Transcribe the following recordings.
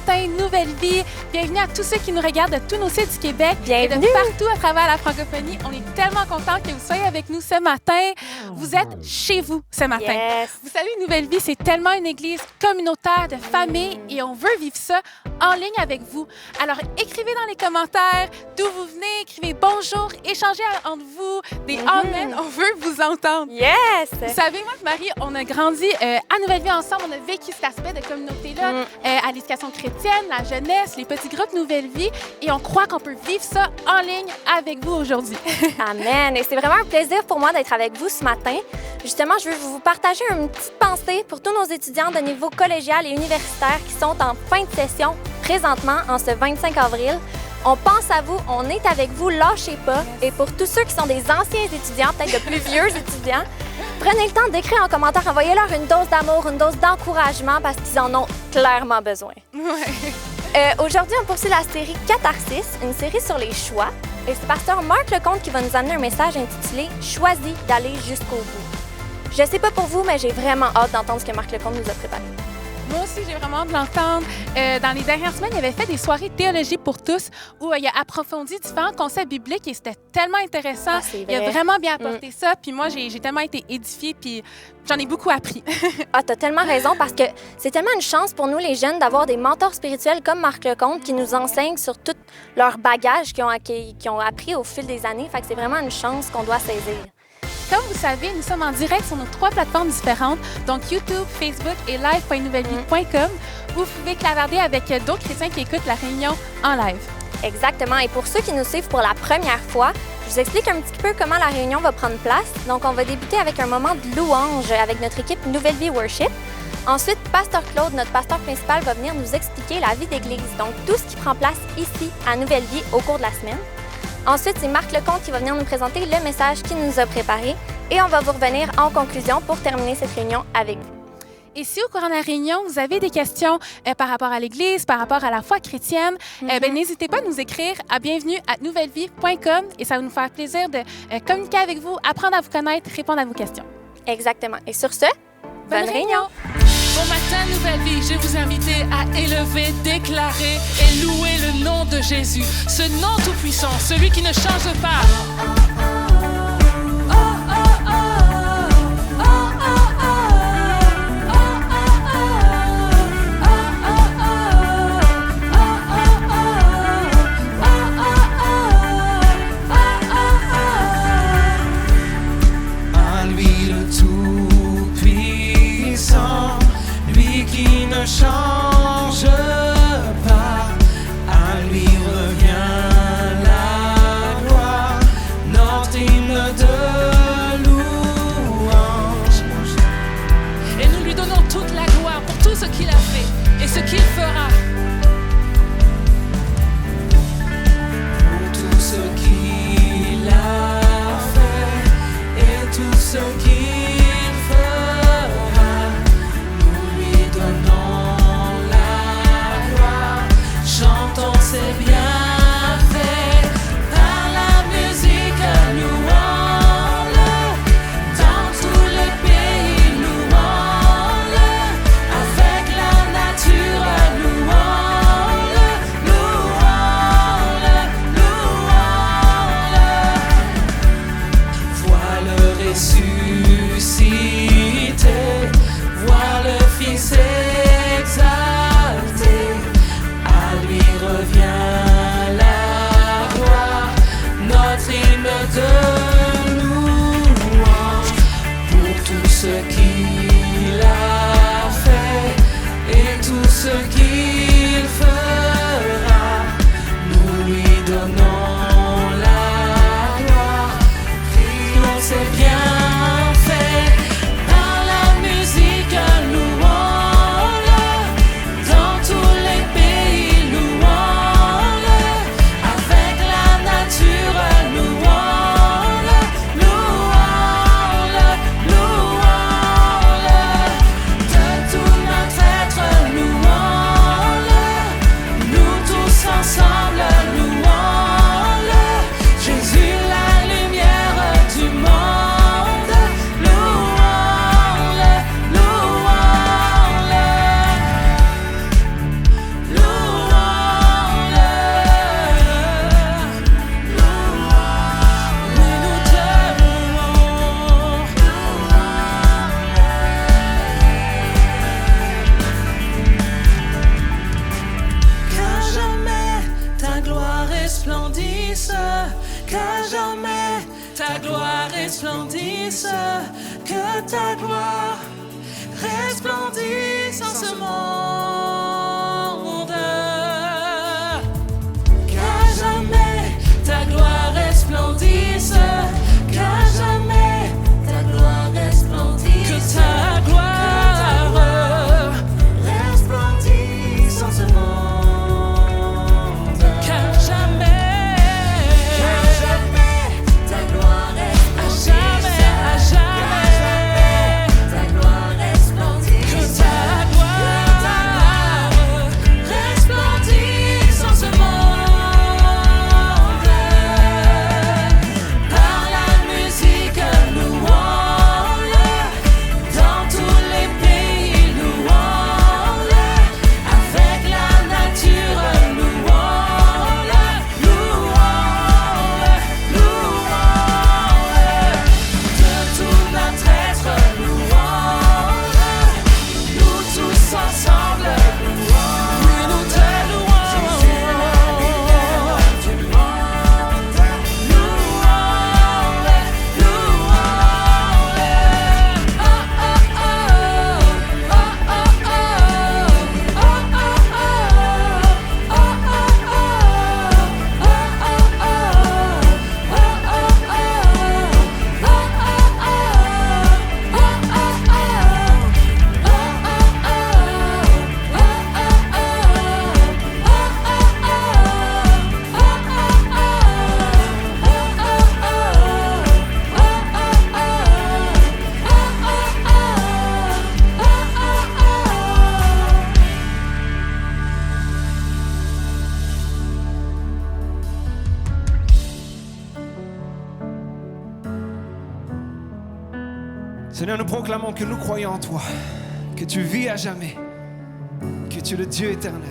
matin, Nouvelle Vie. Bienvenue à tous ceux qui nous regardent de tous nos sites du Québec et de partout à travers la francophonie. On est tellement contents que vous soyez avec nous ce matin. Vous êtes chez vous ce matin. Yes. Vous savez, Nouvelle Vie, c'est tellement une église communautaire de famille et on veut vivre ça en ligne avec vous. Alors, écrivez dans les commentaires d'où vous venez, écrivez bonjour, échangez entre vous des amen. On veut vous entendre. Yes! Vous savez, moi et Marie, on a grandi à Nouvelle Vie ensemble. On a vécu cet aspect de communauté-là, à l'éducation chrétienne, la jeunesse, les petits groupes Nouvelle Vie. Et on croit qu'on peut vivre ça en ligne avec vous aujourd'hui. Amen! Et c'est vraiment un plaisir pour moi d'être avec vous ce matin. Justement, je veux vous partager une petite pensée pour tous nos étudiants de niveau collégial et universitaire qui sont en fin de session présentement, en ce 25 avril. On pense à vous, on est avec vous, lâchez pas. Et pour tous ceux qui sont des anciens étudiants, peut-être de plus vieux étudiants, prenez le temps d'écrire en commentaire, envoyez-leur une dose d'amour, une dose d'encouragement parce qu'ils en ont clairement besoin. Aujourd'hui, on poursuit la série Catharsis, une série sur les choix. Et c'est pasteur Marc Lecomte qui va nous amener un message intitulé « Choisis d'aller jusqu'au bout ». Je sais pas pour vous, mais j'ai vraiment hâte d'entendre ce que Marc Lecomte nous a préparé. Moi aussi, j'ai vraiment hâte de l'entendre. Dans les dernières semaines, il avait fait des soirées théologie pour tous où il a approfondi différents concepts bibliques et c'était tellement intéressant. Ah, c'est vrai. Il a vraiment bien apporté ça. Puis moi, j'ai tellement été édifiée puis j'en ai beaucoup appris. Ah, t'as tellement raison parce que c'est tellement une chance pour nous, les jeunes, d'avoir des mentors spirituels comme Marc Lecomte qui nous enseignent sur tout leur bagage qu'ils ont appris au fil des années. Fait que c'est vraiment une chance qu'on doit saisir. Comme vous savez, nous sommes en direct sur nos 3 plateformes différentes, donc YouTube, Facebook et live.nouvellevie.com, où vous pouvez clavarder avec d'autres chrétiens qui écoutent la réunion en live. Exactement. Et pour ceux qui nous suivent pour la première fois, je vous explique un petit peu comment la réunion va prendre place. Donc, on va débuter avec un moment de louange avec notre équipe Nouvelle Vie Worship. Ensuite, Pasteur Claude, notre pasteur principal, va venir nous expliquer la vie d'église, donc tout ce qui prend place ici à Nouvelle Vie au cours de la semaine. Ensuite, c'est Marc Lecomte qui va venir nous présenter le message qu'il nous a préparé et on va vous revenir en conclusion pour terminer cette réunion avec vous. Et si au courant de la réunion, vous avez des questions par rapport à l'Église, par rapport à la foi chrétienne, n'hésitez pas à nous écrire à bienvenue@nouvellevie.com et ça va nous faire plaisir de communiquer avec vous, apprendre à vous connaître, répondre à vos questions. Exactement. Et sur ce, bonne réunion! Bon matin, Nouvelle Vie, je vous invite à élever, déclarer et louer le nom de Jésus, ce nom tout-puissant, celui qui ne change pas. Change pas, à lui revient la gloire, notre hymne de louange. Et nous lui donnons toute la gloire pour tout ce qu'il a fait et ce qu'il fera. Pour tout ce qu'il a fait et tout ce qu'il fera, nous lui donnons chantons ses bienfaits, par la musique louons-le, dans tout le pays louons-le, avec la nature louons-le. resplendisse, que ta gloire resplendisse en ce monde. Qu'à jamais ta gloire resplendisse, qu'à jamais ta gloire resplendisse, que ta gloire resplendisse en ce monde. Qu'à jamais ta gloire resplendisse, à jamais ta gloire resplendisse, que ta gloire resplendisse en ce monde. Par la musique louons-le, dans tous les pays louons-le, avec la nature louons-le, louons-le, louons-le, de tout notre être louons-le, nous tous ensemble louons-le. Oui, nous te louons. Jésus, la lumière du monde, louons-le, louons-le. Oh, oh, oh, oh, oh, oh, oh, Seigneur, nous proclamons que nous croyons en toi, que tu vis à jamais, que tu es le Dieu éternel.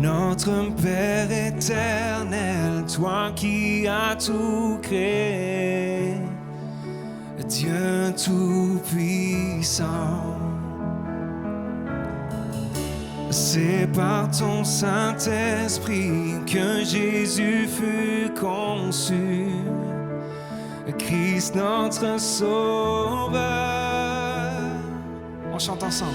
Notre Père éternel, toi qui as tout créé, Dieu tout-puissant. C'est par ton Saint-Esprit que Jésus fut conçu, Christ notre Sauveur. On chante ensemble.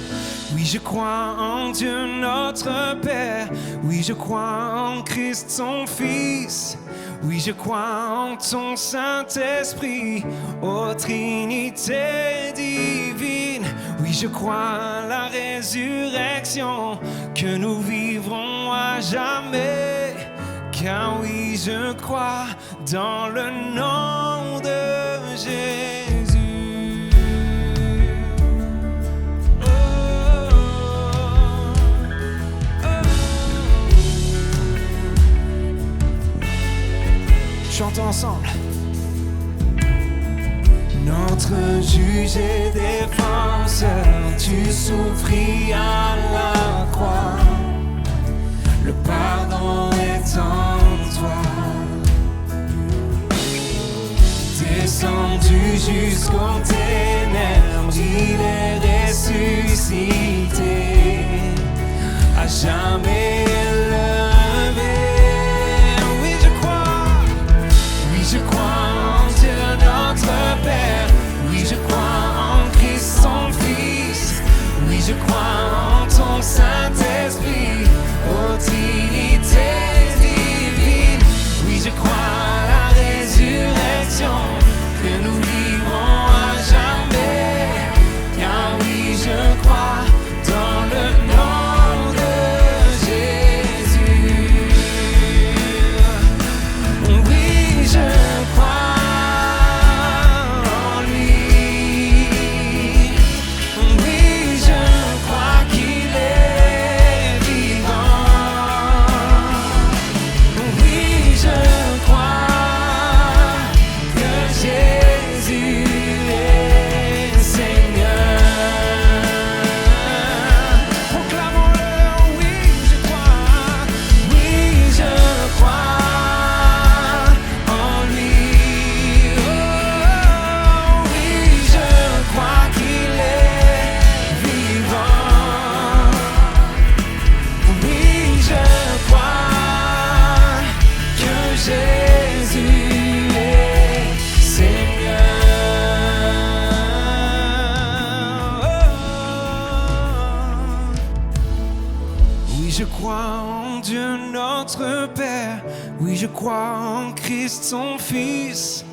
Oui, je crois en Dieu notre Père. Oui, je crois en Christ son Fils. Oui, je crois en ton Saint-Esprit, ô Trinité divine. Oui, je crois à la résurrection, que nous vivrons à jamais. Car oui, je crois dans le nom de Jésus. Oh, oh, oh. Chantons ensemble. Notre juge et défenseur, tu souffris à la croix. Le pardon est en toi. Descendu jusqu'aux ténèbres, il est ressuscité, à jamais élevé. Oui, je crois en Dieu notre Père. Oui, je crois en Christ son Fils. Oui, je crois en ton Saint-Esprit, ô Trinité divine. Oui, je crois à la résurrection, que nous vivrons à jamais. Car oui, je crois dans le nom de Jésus. crois en Dieu notre Père. Oui, je crois en Christ son Fils.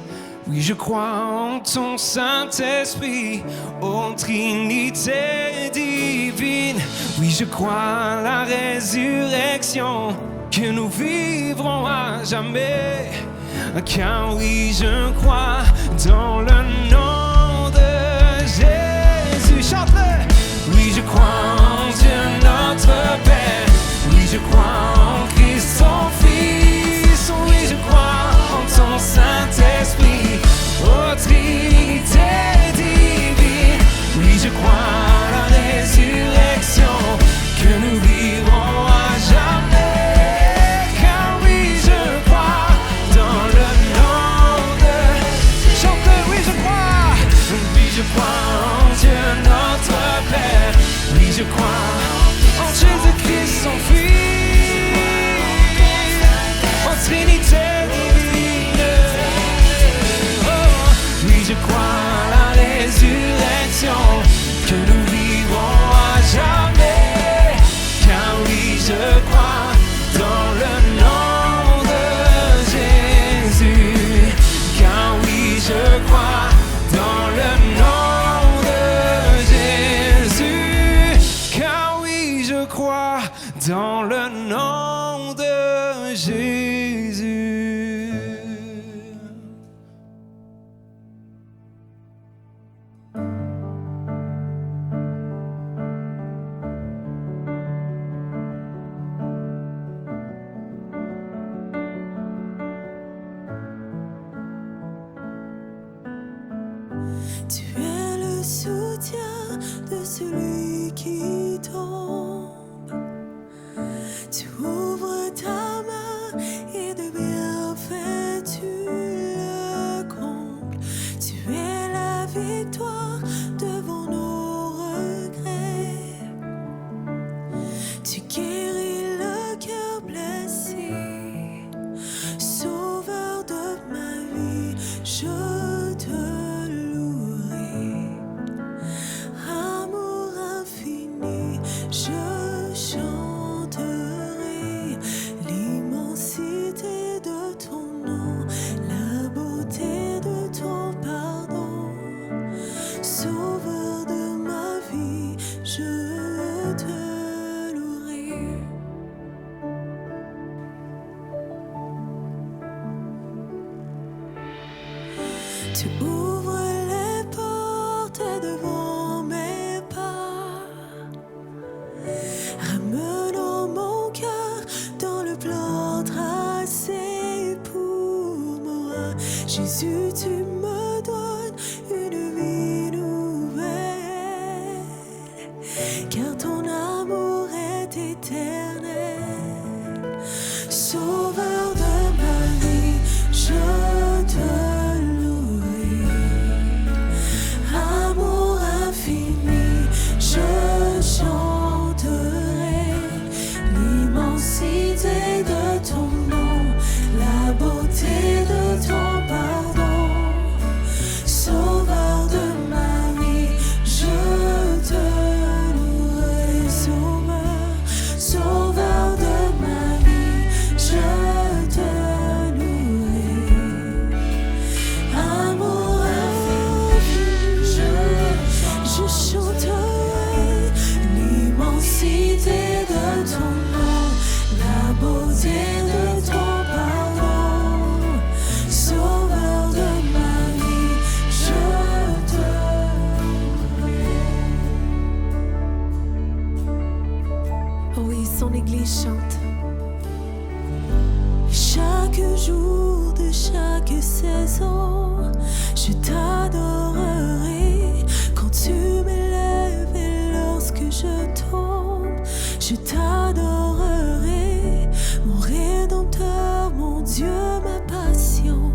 Oui, je crois en ton Saint-Esprit, ô Trinité divine. Oui, je crois à la résurrection, que nous vivrons à jamais. Car oui, je crois dans le nom de Jésus. Chante-le! Oui, je crois en Dieu notre Père. Oui, je crois en Christ son Fils. Oui, je crois en ton Saint-Esprit, ô Trinité divine. Oui, je crois à la résurrection, que nous vivrons à jamais. Car oui, je crois dans le nom de... Chante, oui, je crois. Oui, je crois en Dieu notre Père. Oui, je crois en Jésus-Christ son Fils, en Trinité divine. Oh, oui, je crois à la résurrection, que nous vivrons à jamais. Car oui, je crois dans le nom de Jésus. Car oui, je crois dans le nom de Jésus. Car oui, je crois dans le nom de Jésus. Tu es le soutien de celui qui tombe. Tu ouvres ta main et de bienfaits tu le combles. Tu es la victoire devant nos regrets. Tu guéris le cœur blessé. Sauveur de ma vie, je te je chanterai l'immensité de ton nom, la beauté de ton pardon. Sauveur de ma vie, je te louerai. Tu ouvres les portes devant mes pas, ramenant mon cœur dans le plan tracé pour moi. Jésus, tu me donnes une vie nouvelle, car ton amour est éternel. Sauveur de ma vie, je te louerai. Amour infini, je chanterai l'immensité de ton nom, la beauté de ton pardon. Sauveur de ma vie, je te louerai. Sauveur de ma vie, je te louerai. Amour infini, je chanterai l'immensité de ton nom, la beauté de ton pardon. Sauveur de ma vie, je te louerai. Oui, son Église chante. Chaque jour de chaque saison, je t'adorerai. Quand tu m'élèves et lorsque je tombe, je t'adorerai. Mon Rédempteur, mon Dieu, ma passion,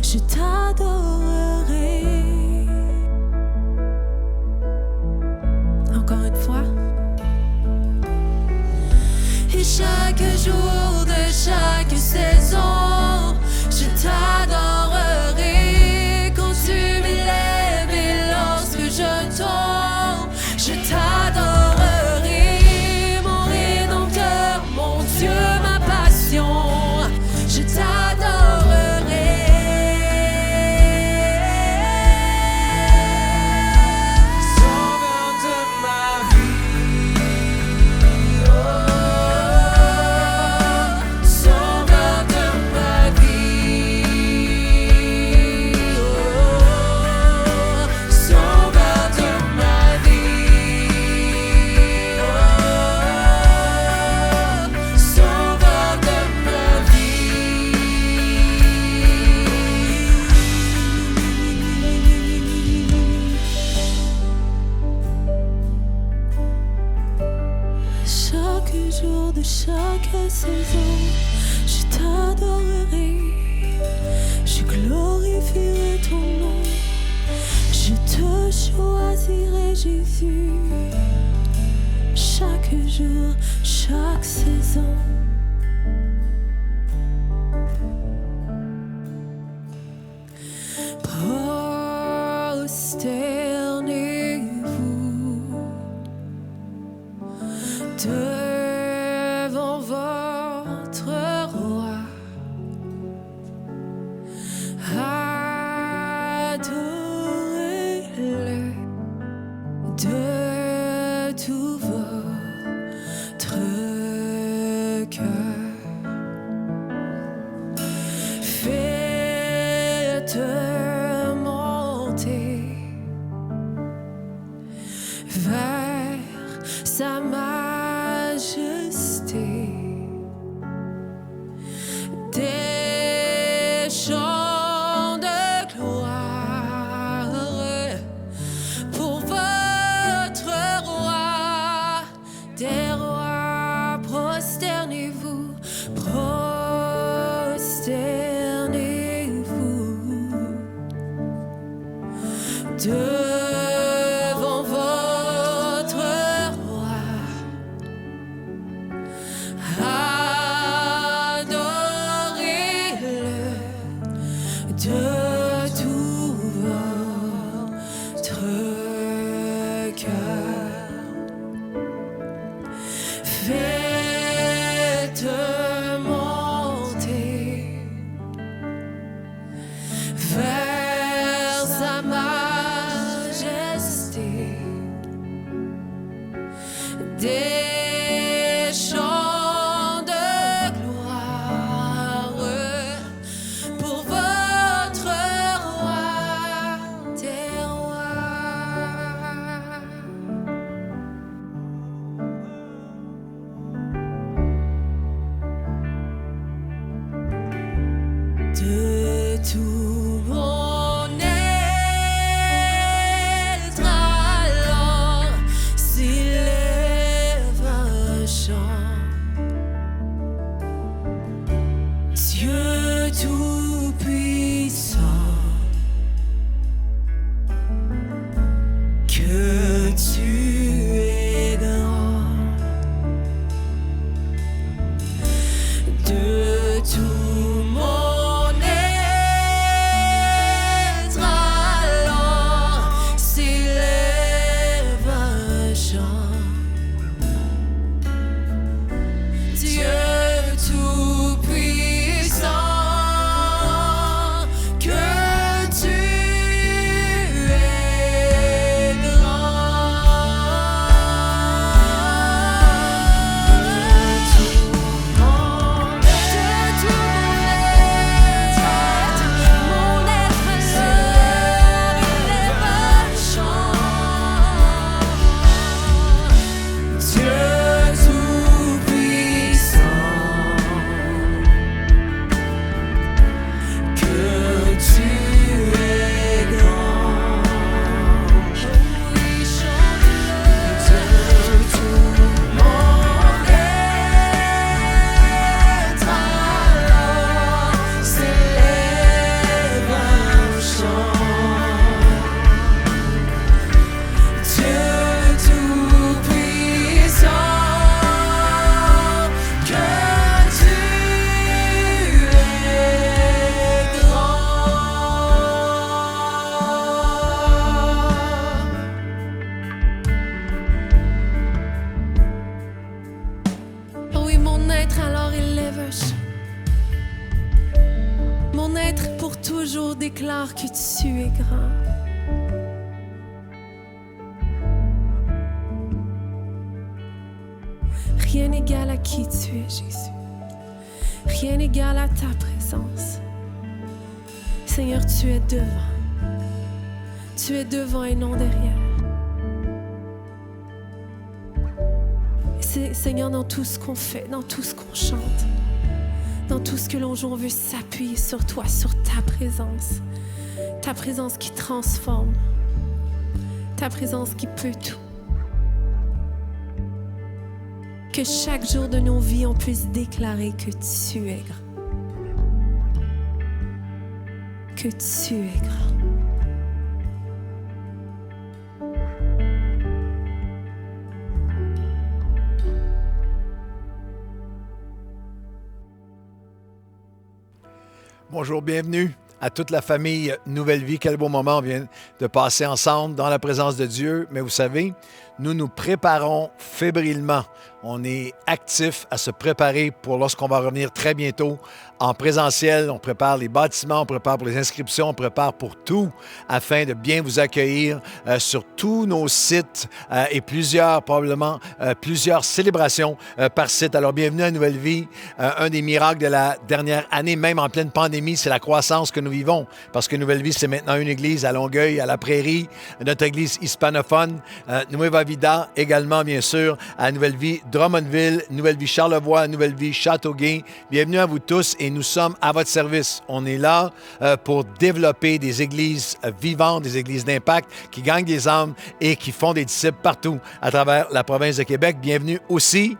je t'adorerai. Encore une fois. Et chaque jour de chaque saison, je t'adorerai. Quand tu m'élèves et lorsque je tombe, je t'adorerai. Mon Rédempteur, saison, je t'adorerai, je glorifierai ton nom, je te choisirai Jésus, chaque jour, chaque saison. Prosternez-vous devant votre roi, adorez-le de tout votre cœur. Faites monter vers sa majesté des chants de gloire pour votre roi des rois. Prosternez-vous, prosternez-vous devant votre roi, adorez-le de tout votre cœur. Faites monter vers sa majesté des chants de gloire pour votre roi des rois. De tout mon être alors s'élève un chant. Dieu tout-puissant, que tu es grand. De tout mon être alors s'élève un chant. Dieu tout-puissant, que tu es toujours déclare que tu es grand. Rien n'égale à qui tu es, Jésus. Rien n'égale à ta présence. Seigneur, tu es devant. Tu es devant et non derrière. Seigneur, dans tout ce qu'on fait, dans tout ce qu'on chante, dans tout ce que l'on joue, on veut s'appuyer sur toi, sur ta présence qui transforme, ta présence qui peut tout. Que chaque jour de nos vies, on puisse déclarer que tu es grand. Que tu es grand. Bonjour, bienvenue à toute la famille Nouvelle Vie. Quel beau moment on vient de passer ensemble dans la présence de Dieu. Mais vous savez, nous nous préparons fébrilement. On est actifs à se préparer pour lorsqu'on va revenir très bientôt en présentiel. On prépare les bâtiments, on prépare pour les inscriptions, on prépare pour tout afin de bien vous accueillir sur tous nos sites et probablement plusieurs célébrations par site. Alors, bienvenue à Nouvelle Vie. Un des miracles de la dernière année, même en pleine pandémie, c'est la croissance que nous vivons. Parce que Nouvelle Vie, c'est maintenant une église à Longueuil, à la Prairie, notre église hispanophone. Nueva Vida également, bien sûr, à Nouvelle Vie Drummondville, Nouvelle Vie Charlevoix, Nouvelle Vie Châteauguay. Bienvenue à vous tous et nous sommes à votre service. On est là pour développer des églises vivantes, des églises d'impact qui gagnent des âmes et qui font des disciples partout à travers la province de Québec. Bienvenue aussi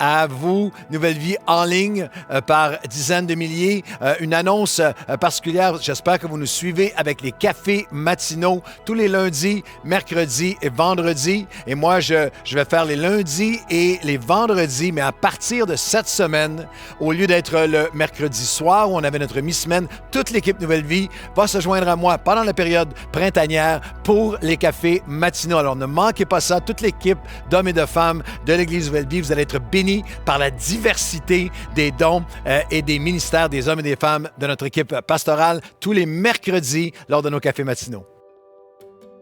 à vous, Nouvelle Vie en ligne par dizaines de milliers. Une annonce particulière, j'espère que vous nous suivez avec les cafés matinaux tous les lundis, mercredis et vendredis. Et moi, je vais faire les lundis et les vendredis, mais à partir de cette semaine, au lieu d'être le mercredi soir où on avait notre mi-semaine, toute l'équipe Nouvelle Vie va se joindre à moi pendant la période printanière pour les cafés matinaux. Alors ne manquez pas ça, toute l'équipe d'hommes et de femmes de l'Église Nouvelle Vie, vous allez être bénis par la diversité des dons et des ministères des hommes et des femmes de notre équipe pastorale tous les mercredis lors de nos cafés matinaux.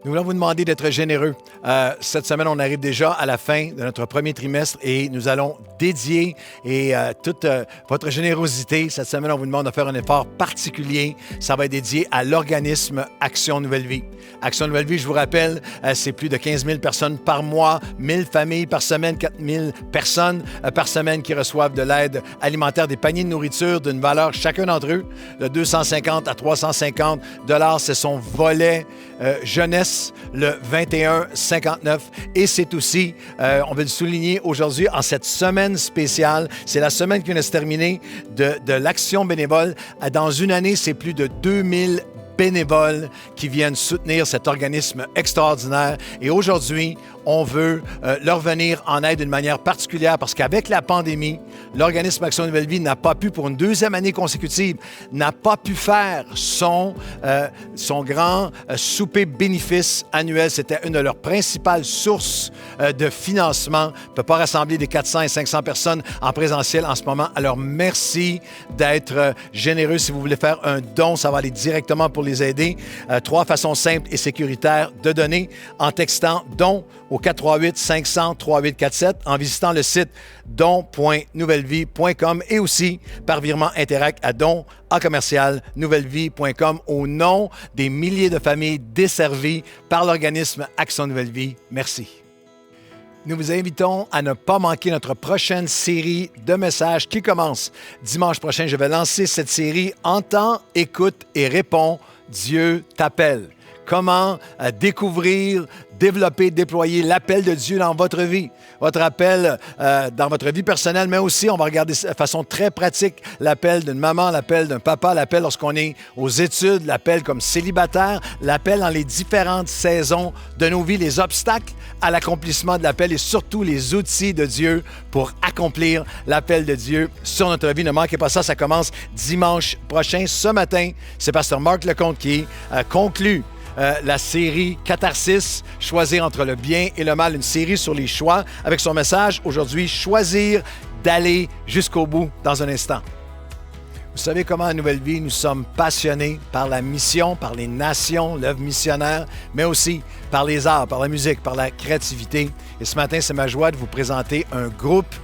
Nous voulons vous demander d'être généreux. Cette semaine, on arrive déjà à la fin de notre premier trimestre et nous allons dédier toute votre générosité. Cette semaine, on vous demande de faire un effort particulier. Ça va être dédié à l'organisme Action Nouvelle Vie. Action Nouvelle Vie, je vous rappelle, c'est plus de 15 000 personnes par mois, 1 000 familles par semaine, 4 000 personnes par semaine qui reçoivent de l'aide alimentaire, des paniers de nourriture d'une valeur, chacun d'entre eux, de 250 à 350 $. C'est son volet jeunesse, le 21-59. Et c'est aussi, on veut le souligner aujourd'hui, en cette semaine spéciale, c'est la semaine qui vient de se terminer de l'action bénévole. Dans une année, c'est plus de 2000 bénévoles qui viennent soutenir cet organisme extraordinaire. Et aujourd'hui, on veut leur venir en aide d'une manière particulière parce qu'avec la pandémie, l'organisme Action Nouvelle Vie n'a pas pu, pour une deuxième année consécutive, n'a pas pu faire son grand souper bénéfice annuel. C'était une de leurs principales sources de financement. On ne peut pas rassembler des 400 et 500 personnes en présentiel en ce moment. Alors, merci d'être généreux. Si vous voulez faire un don, ça va aller directement pour les aider. 3 façons simples et sécuritaires de donner en textant « don » au 438-500-3847, en visitant le site don.nouvellevie.com et aussi par virement Interact à don@nouvellevie.com au nom des milliers de familles desservies par l'organisme Action Nouvelle Vie. Merci. Nous vous invitons à ne pas manquer notre prochaine série de messages qui commence dimanche prochain. Je vais lancer cette série « Entends, écoute et réponds, Dieu t'appelle ». Comment découvrir, développer, déployer l'appel de Dieu dans votre vie. Votre appel dans votre vie personnelle, mais aussi, on va regarder de façon très pratique l'appel d'une maman, l'appel d'un papa, l'appel lorsqu'on est aux études, l'appel comme célibataire, l'appel dans les différentes saisons de nos vies, les obstacles à l'accomplissement de l'appel et surtout les outils de Dieu pour accomplir l'appel de Dieu sur notre vie. Ne manquez pas ça, ça commence dimanche prochain. Ce matin, c'est Pasteur Marc Lecomte qui conclut la série Catharsis, choisir entre le bien et le mal, une série sur les choix, avec son message aujourd'hui, choisir d'aller jusqu'au bout dans un instant. Vous savez comment à Nouvelle Vie, nous sommes passionnés par la mission, par les nations, l'œuvre missionnaire, mais aussi par les arts, par la musique, par la créativité. Et ce matin, c'est ma joie de vous présenter un groupe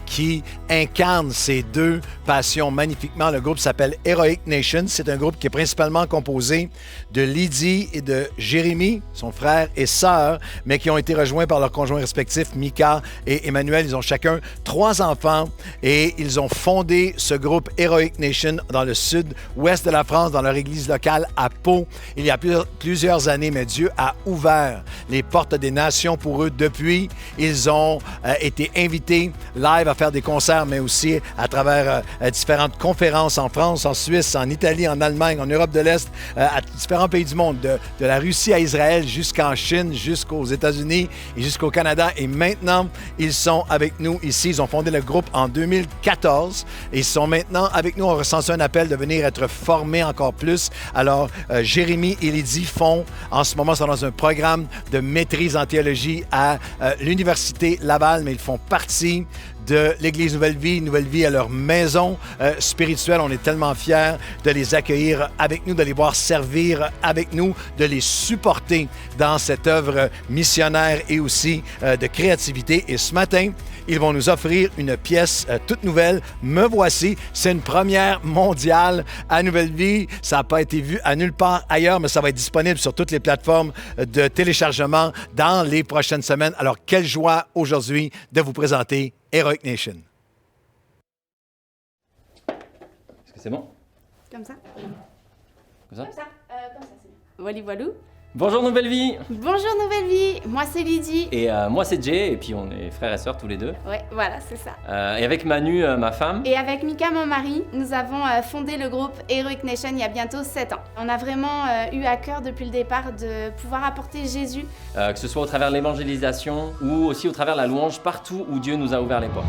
qui incarne ces deux passions magnifiquement. Le groupe s'appelle Heroic Nation. C'est un groupe qui est principalement composé de Lydie et de Jérémie, son frère et sœur, mais qui ont été rejoints par leurs conjoints respectifs, Mika et Emmanuel. Ils ont chacun 3 enfants et ils ont fondé ce groupe Heroic Nation Nation dans le sud-ouest de la France, dans leur église locale à Pau, il y a plusieurs années, mais Dieu a ouvert les portes des nations pour eux. Depuis, ils ont été invités live à faire des concerts, mais aussi à travers différentes conférences en France, en Suisse, en Italie, en Allemagne, en Europe de l'Est, à différents pays du monde, de la Russie à Israël jusqu'en Chine, jusqu'aux États-Unis et jusqu'au Canada. Et maintenant, ils sont avec nous ici. Ils ont fondé le groupe en 2014 et ils sont maintenant avec nous. On ressent un appel de venir être formés encore plus. Alors, Jérémy et Lydie font, en ce moment, sont dans un programme de maîtrise en théologie à l'Université Laval, mais ils font partie de l'Église Nouvelle Vie. Nouvelle Vie à leur maison spirituelle. On est tellement fiers de les accueillir avec nous, de les voir servir avec nous, de les supporter dans cette œuvre missionnaire et aussi de créativité. Et ce matin, ils vont nous offrir une pièce toute nouvelle. Me voici. C'est une première mondiale à Nouvelle Vie. Ça n'a pas été vu à nulle part ailleurs, mais ça va être disponible sur toutes les plateformes de téléchargement dans les prochaines semaines. Alors, quelle joie aujourd'hui de vous présenter Heroic Nation. Est-ce que c'est bon? Comme ça. Comme ça? Comme ça, c'est bien. Voilà, voilà. Bonjour Nouvelle Vie! Bonjour Nouvelle Vie, moi c'est Lydie. Et moi c'est Jay, et puis on est frères et sœurs tous les deux. Ouais, voilà, c'est ça. Et avec Manu, ma femme. Et avec Mika, mon mari, nous avons fondé le groupe Heroic Nation il y a bientôt 7 ans. On a vraiment eu à cœur depuis le départ de pouvoir apporter Jésus. Que ce soit au travers de l'évangélisation ou aussi au travers de la louange partout où Dieu nous a ouvert les portes.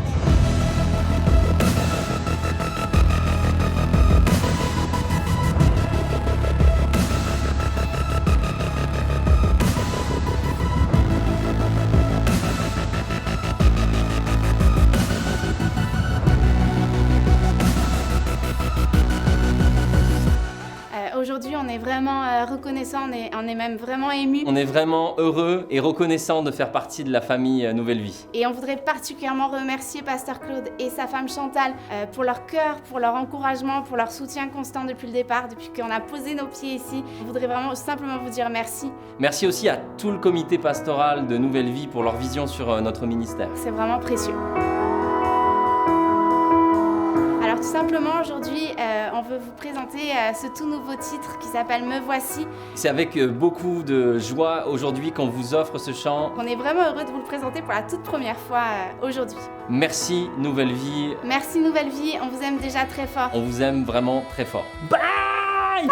Aujourd'hui, on est vraiment reconnaissant, on est même vraiment ému. On est vraiment heureux et reconnaissant de faire partie de la famille Nouvelle Vie. Et on voudrait particulièrement remercier Pasteur Claude et sa femme Chantal pour leur cœur, pour leur encouragement, pour leur soutien constant depuis le départ, depuis qu'on a posé nos pieds ici. On voudrait vraiment simplement vous dire merci. Merci aussi à tout le comité pastoral de Nouvelle Vie pour leur vision sur notre ministère. C'est vraiment précieux. Alors tout simplement aujourd'hui, on veut vous présenter ce tout nouveau titre qui s'appelle Me voici. C'est avec beaucoup de joie aujourd'hui qu'on vous offre ce chant. On est vraiment heureux de vous le présenter pour la toute première fois aujourd'hui. Merci Nouvelle Vie. Merci Nouvelle Vie, on vous aime déjà très fort. On vous aime vraiment très fort. Bye! Bye!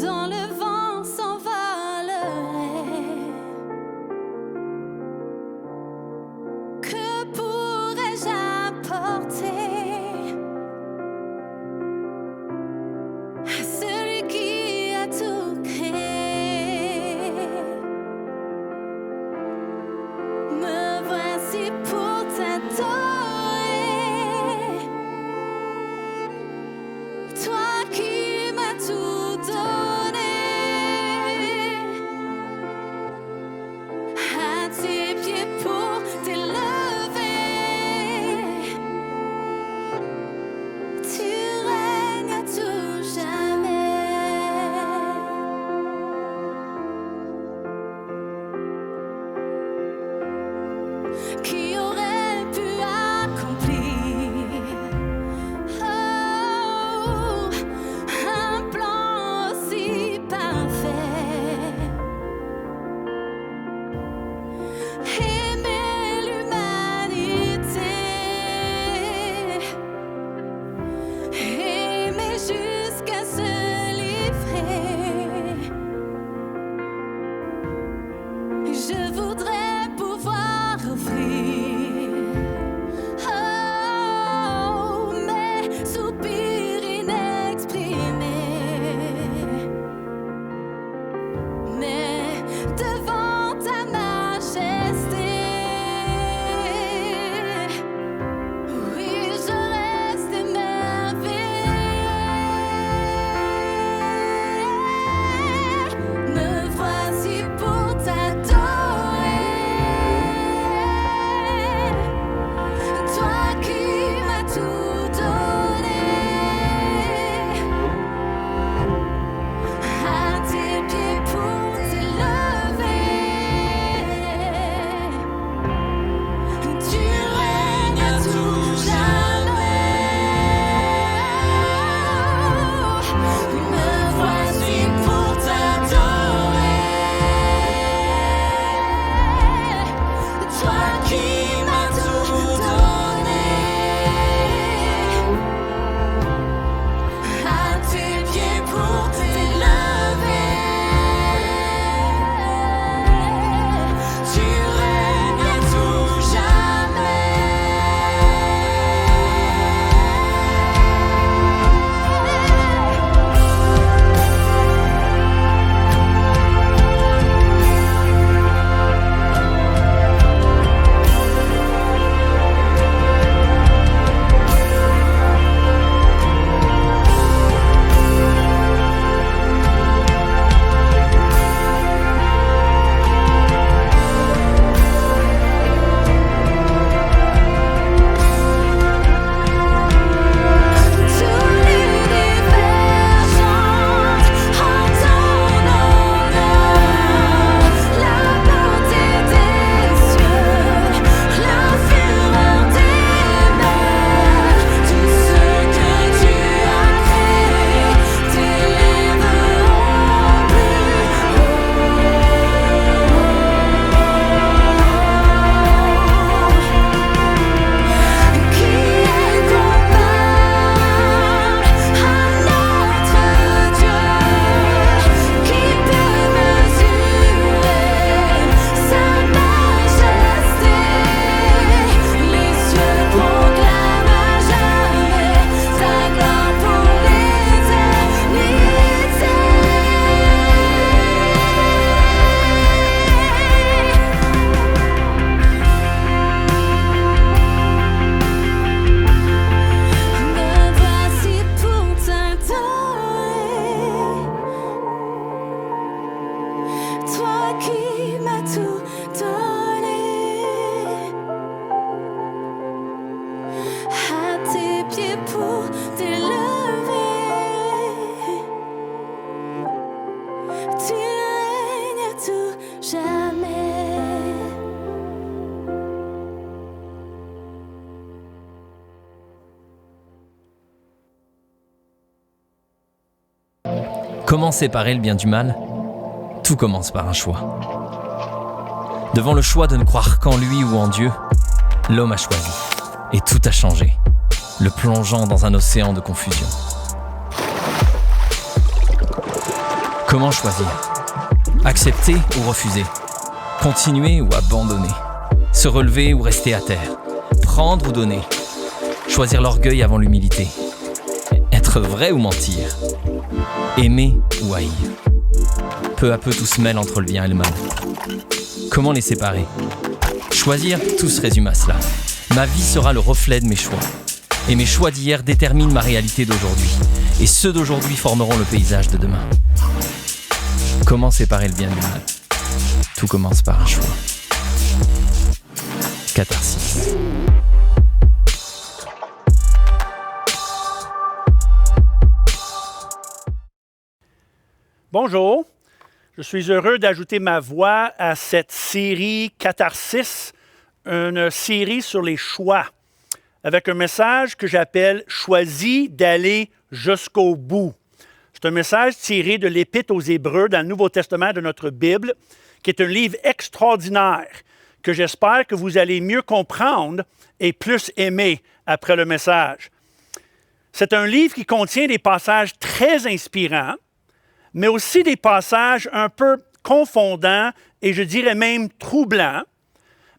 Dans le vent s'envolerait. Que pourrais-je apporter à celui qui a tout créé? Me voici pour t'adorer. pour t'élever. Tu règnes à tout jamais. Comment séparer le bien du mal ? Tout commence par un choix. Devant le choix de ne croire qu'en lui ou en Dieu, l'homme a choisi. Et tout a changé, le plongeant dans un océan de confusion. Comment choisir ? Accepter ou refuser ? Continuer ou abandonner ? Se relever ou rester à terre ? Prendre ou donner ? Choisir l'orgueil avant l'humilité ? Être vrai ou mentir ? Aimer ou haïr ? Peu à peu, tout se mêle entre le bien et le mal. Comment les séparer ? Choisir, tout se résume à cela. Ma vie sera le reflet de mes choix. Et mes choix d'hier déterminent ma réalité d'aujourd'hui. Et ceux d'aujourd'hui formeront le paysage de demain. Comment séparer le bien du mal ? Tout commence par un choix. Catharsis. Bonjour, je suis heureux d'ajouter ma voix à cette série Catharsis, une série sur les choix, avec un message que j'appelle « Choisis d'aller jusqu'au bout ». C'est un message tiré de l'Épître aux Hébreux dans le Nouveau Testament de notre Bible, qui est un livre extraordinaire que j'espère que vous allez mieux comprendre et plus aimer après le message. C'est un livre qui contient des passages très inspirants, mais aussi des passages un peu confondants et je dirais même troublants,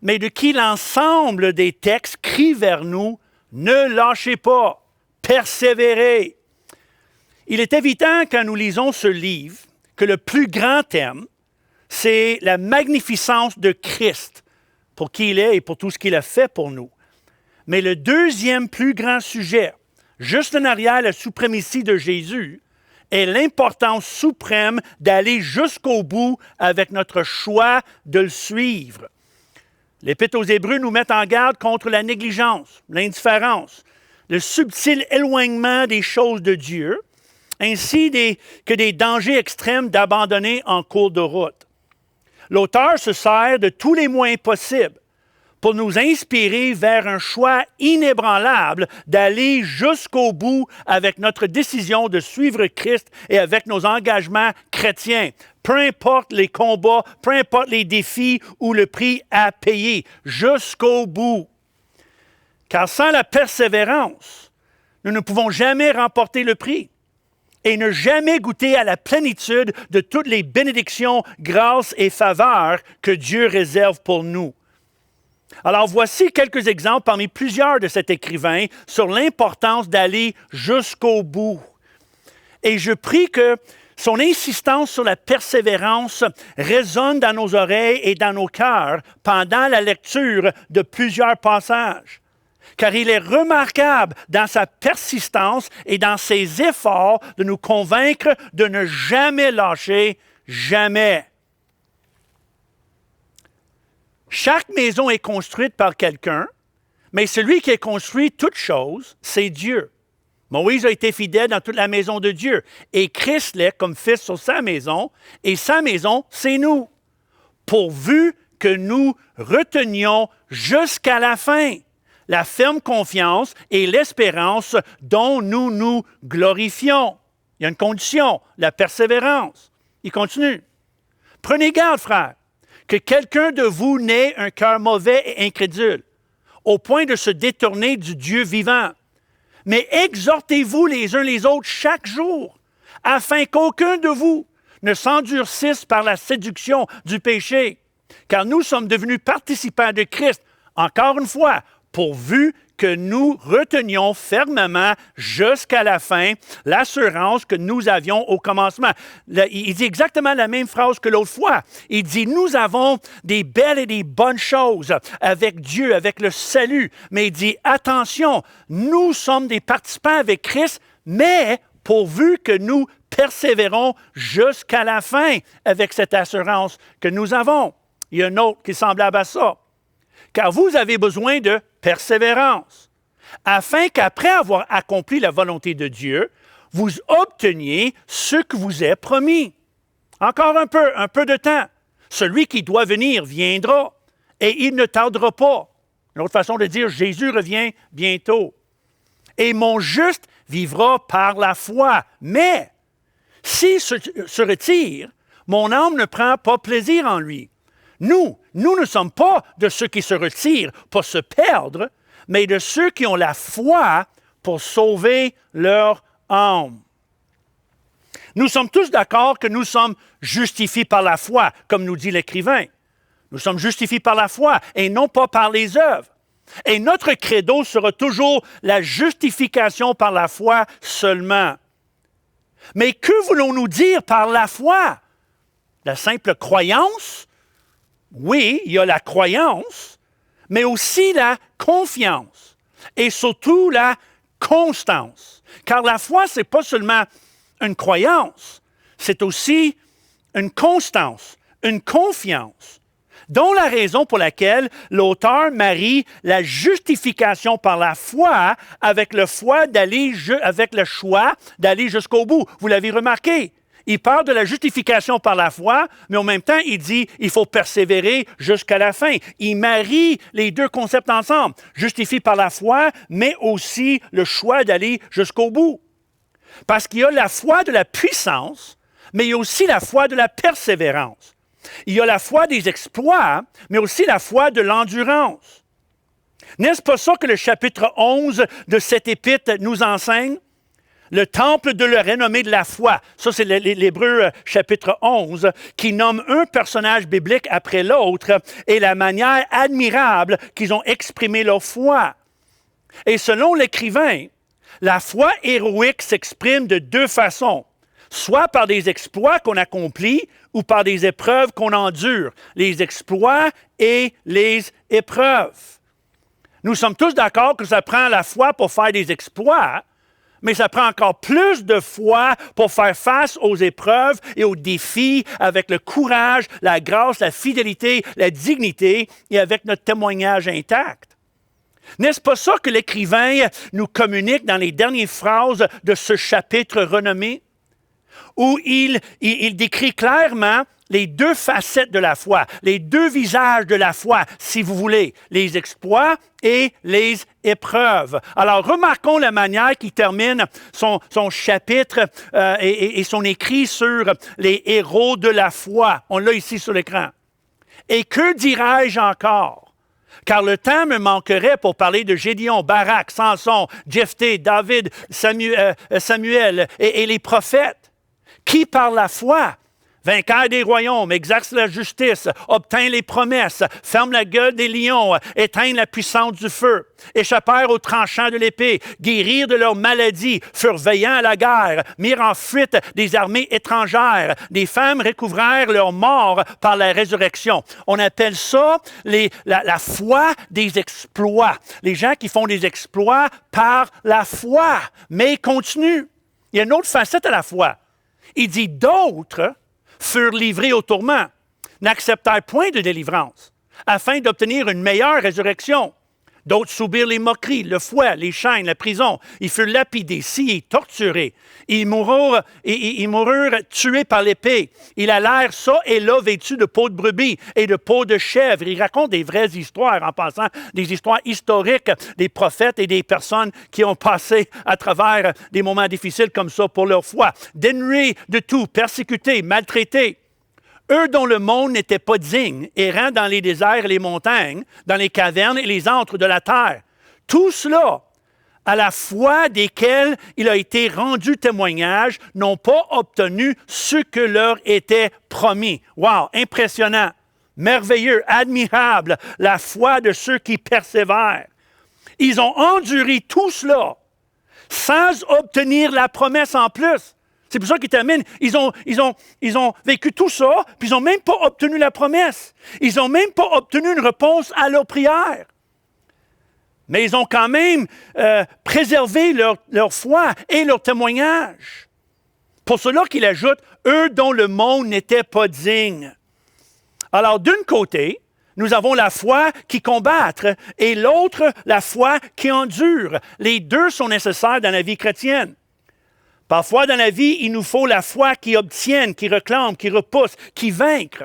mais de qui l'ensemble des textes crie vers nous « Ne lâchez pas, persévérez ». Il est évident quand nous lisons ce livre que le plus grand thème, c'est la magnificence de Christ, pour qui il est et pour tout ce qu'il a fait pour nous. Mais le deuxième plus grand sujet, juste en arrière la suprématie de Jésus, est l'importance suprême d'aller jusqu'au bout avec notre choix de le suivre. L'Épître aux Hébreux nous met en garde contre la négligence, l'indifférence, le subtil éloignement des choses de Dieu, ainsi que des dangers extrêmes d'abandonner en cours de route. L'auteur se sert de tous les moyens possibles pour nous inspirer vers un choix inébranlable d'aller jusqu'au bout avec notre décision de suivre Christ et avec nos engagements chrétiens. Peu importe les combats, peu importe les défis ou le prix à payer, jusqu'au bout. Car sans la persévérance, nous ne pouvons jamais remporter le prix et ne jamais goûter à la plénitude de toutes les bénédictions, grâces et faveurs que Dieu réserve pour nous. Alors, voici quelques exemples parmi plusieurs de cet écrivain sur l'importance d'aller jusqu'au bout. Et je prie que son insistance sur la persévérance résonne dans nos oreilles et dans nos cœurs pendant la lecture de plusieurs passages. Car il est remarquable dans sa persistance et dans ses efforts de nous convaincre de ne jamais lâcher, jamais. Chaque maison est construite par quelqu'un, mais celui qui a construit toute chose, c'est Dieu. Moïse a été fidèle dans toute la maison de Dieu, et Christ l'est comme fils sur sa maison, et sa maison, c'est nous, pourvu que nous retenions jusqu'à la fin la ferme confiance et l'espérance dont nous nous glorifions. Il y a une condition, la persévérance. Il continue. Prenez garde, frères, que quelqu'un de vous n'ait un cœur mauvais et incrédule, au point de se détourner du Dieu vivant. Mais exhortez-vous les uns les autres chaque jour, afin qu'aucun de vous ne s'endurcisse par la séduction du péché, car nous sommes devenus participants de Christ, encore une fois, pourvu que nous retenions fermement jusqu'à la fin l'assurance que nous avions au commencement. Il dit exactement la même phrase que l'autre fois. Il dit, nous avons des belles et des bonnes choses avec Dieu, avec le salut. Mais il dit, attention, nous sommes des participants avec Christ, mais pourvu que nous persévérons jusqu'à la fin avec cette assurance que nous avons. Il y a un autre qui est semblable à ça. Car vous avez besoin de persévérance. afin qu'après avoir accompli la volonté de Dieu, vous obteniez ce que vous est promis. Encore un peu de temps. Celui qui doit venir viendra, et il ne tardera pas. Une autre façon de dire, Jésus revient bientôt. Et mon juste vivra par la foi. Mais, s'il se retire, mon âme ne prend pas plaisir en lui. Nous ne sommes pas de ceux qui se retirent pour se perdre, mais de ceux qui ont la foi pour sauver leur âme. Nous sommes tous d'accord que nous sommes justifiés par la foi, comme nous dit l'écrivain. Nous sommes justifiés par la foi et non pas par les œuvres. Et notre credo sera toujours la justification par la foi seulement. Mais que voulons-nous dire par la foi? La simple croyance? Oui, il y a la croyance, mais aussi la confiance et surtout la constance. Car la foi, ce n'est pas seulement une croyance, c'est aussi une constance, une confiance, dont la raison pour laquelle l'auteur marie la justification par la foi avec le choix d'aller jusqu'au bout. Vous l'avez remarqué. Il parle de la justification par la foi, mais en même temps, il dit il faut persévérer jusqu'à la fin. Il marie les deux concepts ensemble, justifié par la foi, mais aussi le choix d'aller jusqu'au bout. Parce qu'il y a la foi de la puissance, mais il y a aussi la foi de la persévérance. Il y a la foi des exploits, mais aussi la foi de l'endurance. N'est-ce pas ça que le chapitre 11 de cette épître nous enseigne? Le temple de la renommée de la foi. Ça, c'est l'Hébreu chapitre 11, qui nomme un personnage biblique après l'autre et la manière admirable qu'ils ont exprimé leur foi. Et selon l'écrivain, la foi héroïque s'exprime de deux façons, soit par des exploits qu'on accomplit ou par des épreuves qu'on endure, les exploits et les épreuves. Nous sommes tous d'accord que ça prend la foi pour faire des exploits, mais ça prend encore plus de foi pour faire face aux épreuves et aux défis avec le courage, la grâce, la fidélité, la dignité et avec notre témoignage intact. N'est-ce pas ça que l'écrivain nous communique dans les dernières phrases de ce chapitre renommé, où il décrit clairement les deux facettes de la foi, les deux visages de la foi, si vous voulez, les exploits et les épreuves. Alors, remarquons la manière qu'il termine son chapitre et son écrit sur les héros de la foi. On l'a ici sur l'écran. Et que dirais-je encore? Car le temps me manquerait pour parler de Gédéon, Barak, Samson, Jephthé, David, Samuel et les prophètes, qui par la foi, vainqueur des royaumes, exerce la justice, obtint les promesses, ferme la gueule des lions, éteint la puissance du feu, échappèrent aux tranchants de l'épée, guérirent de leurs maladies, furent veillants à la guerre, mirent en fuite des armées étrangères, des femmes recouvrèrent leur mort par la résurrection. On appelle ça la foi des exploits. Les gens qui font des exploits par la foi, mais continue. Il y a une autre facette à la foi. Il dit d'autres furent livrés au tourment, n'acceptèrent point de délivrance, afin d'obtenir une meilleure résurrection. D'autres subirent les moqueries, le fouet, les chaînes, la prison. Ils furent lapidés, sciés, torturés. Ils moururent tués par l'épée. Ils allèrent ça et là vêtus de peau de brebis et de peau de chèvre. Ils racontent des vraies histoires, en passant des histoires historiques des prophètes et des personnes qui ont passé à travers des moments difficiles comme ça pour leur foi. Dénués de tout, persécutés, maltraités. Eux dont le monde n'était pas digne, errant dans les déserts et les montagnes, dans les cavernes et les antres de la terre. Tout cela, à la foi desquels il a été rendu témoignage, n'ont pas obtenu ce que leur était promis. Wow, impressionnant, merveilleux, admirable, la foi de ceux qui persévèrent. Ils ont enduré tout cela sans obtenir la promesse en plus. C'est pour ça qu'ils terminent. Ils ont vécu tout ça, puis ils n'ont même pas obtenu la promesse. Ils n'ont même pas obtenu une réponse à leur prière. Mais ils ont quand même préservé leur foi et leur témoignage. Pour cela qu'il ajoute, eux dont le monde n'était pas digne. Alors, d'un côté, nous avons la foi qui combat et l'autre, la foi qui endure. Les deux sont nécessaires dans la vie chrétienne. Parfois, dans la vie, il nous faut la foi qui obtienne, qui réclame, qui repousse, qui vaincre.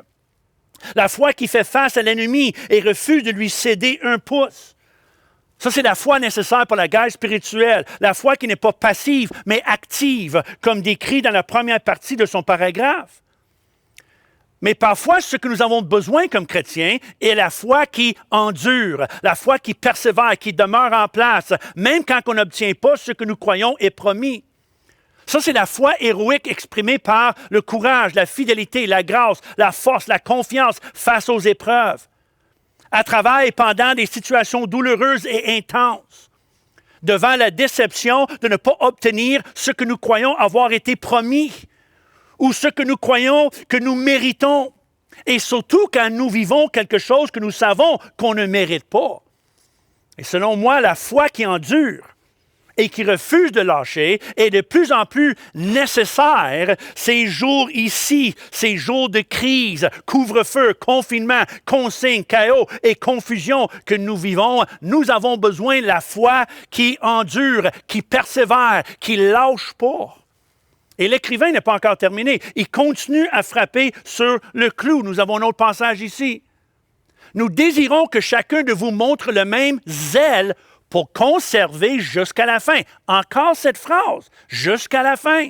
La foi qui fait face à l'ennemi et refuse de lui céder un pouce. Ça, c'est la foi nécessaire pour la guerre spirituelle. La foi qui n'est pas passive, mais active, comme décrit dans la première partie de son paragraphe. Mais parfois, ce que nous avons besoin comme chrétiens est la foi qui endure, la foi qui persévère, qui demeure en place, même quand on n'obtient pas ce que nous croyons est promis. Ça, c'est la foi héroïque exprimée par le courage, la fidélité, la grâce, la force, la confiance face aux épreuves. À travers et pendant des situations douloureuses et intenses, devant la déception de ne pas obtenir ce que nous croyons avoir été promis ou ce que nous croyons que nous méritons. Et surtout quand nous vivons quelque chose que nous savons qu'on ne mérite pas. Et selon moi, la foi qui endure et qui refuse de lâcher est de plus en plus nécessaire ces jours ici, ces jours de crise, couvre-feu, confinement, consignes, chaos et confusion que nous vivons. Nous avons besoin de la foi qui endure, qui persévère, qui ne lâche pas. Et l'écrivain n'est pas encore terminé. Il continue à frapper sur le clou. Nous avons un autre passage ici. Nous désirons que chacun de vous montre le même zèle pour conserver jusqu'à la fin. Encore cette phrase, jusqu'à la fin.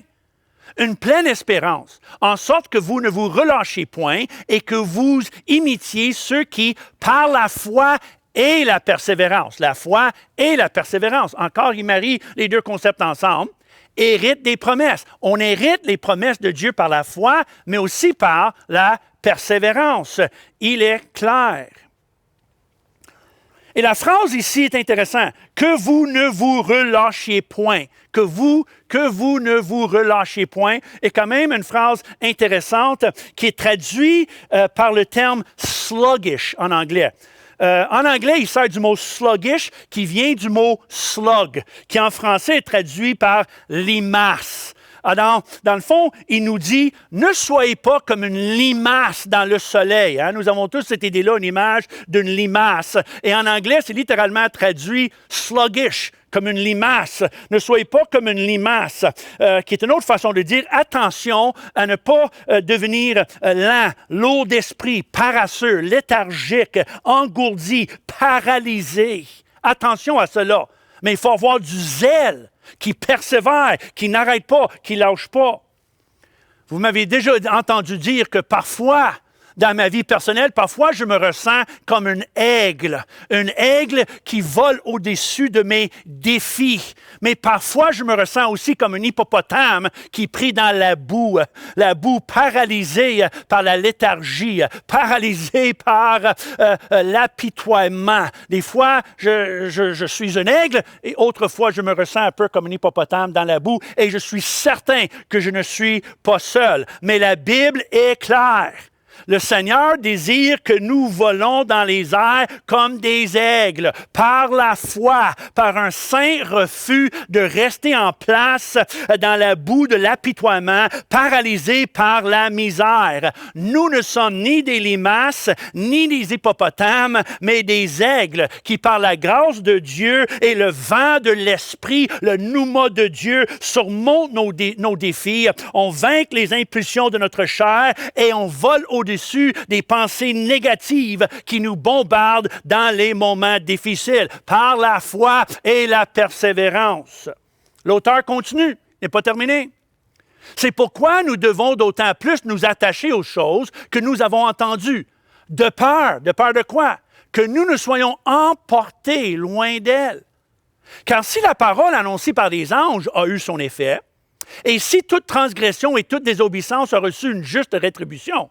Une pleine espérance, en sorte que vous ne vous relâchez point et que vous imitiez ceux qui, par la foi et la persévérance, encore il marie les deux concepts ensemble, héritent des promesses. On hérite les promesses de Dieu par la foi, mais aussi par la persévérance. Il est clair. Et la phrase ici est intéressante. Que vous ne vous relâchiez point. Que vous ne vous relâchiez point est quand même une phrase intéressante qui est traduite par le terme sluggish en anglais. En anglais, il sert du mot sluggish qui vient du mot slug, qui en français est traduit par limace. Alors, dans le fond, il nous dit, ne soyez pas comme une limace dans le soleil. Hein? Nous avons tous cette idée-là, une image d'une limace. Et en anglais, c'est littéralement traduit sluggish, comme une limace. Ne soyez pas comme une limace, qui est une autre façon de dire attention à ne pas devenir lent, lourd d'esprit, paresseux, léthargique, engourdi, paralysé. Attention à cela. Mais il faut avoir du zèle qui persévère, qui n'arrête pas, qui ne lâche pas. Vous m'avez déjà entendu dire que parfois, dans ma vie personnelle, parfois, je me ressens comme un aigle qui vole au-dessus de mes défis. Mais parfois, je me ressens aussi comme un hippopotame qui est pris dans la boue paralysé par la léthargie, paralysé par l'apitoiement. Des fois, je suis un aigle et autrefois, je me ressens un peu comme un hippopotame dans la boue et je suis certain que je ne suis pas seul. Mais la Bible est claire. Le Seigneur désire que nous volons dans les airs comme des aigles, par la foi, par un saint refus de rester en place dans la boue de l'apitoiement, paralysés par la misère. Nous ne sommes ni des limaces, ni des hippopotames, mais des aigles qui, par la grâce de Dieu et le vent de l'Esprit, le pneuma de Dieu, surmontent nos défis. On vainc les impulsions de notre chair et on vole au-dessus des pensées négatives qui nous bombardent dans les moments difficiles, par la foi et la persévérance. L'auteur continue, n'est pas terminé. C'est pourquoi nous devons d'autant plus nous attacher aux choses que nous avons entendues. De peur de quoi? Que nous ne soyons emportés loin d'elle. Car si la parole annoncée par les anges a eu son effet, et si toute transgression et toute désobéissance a reçu une juste rétribution,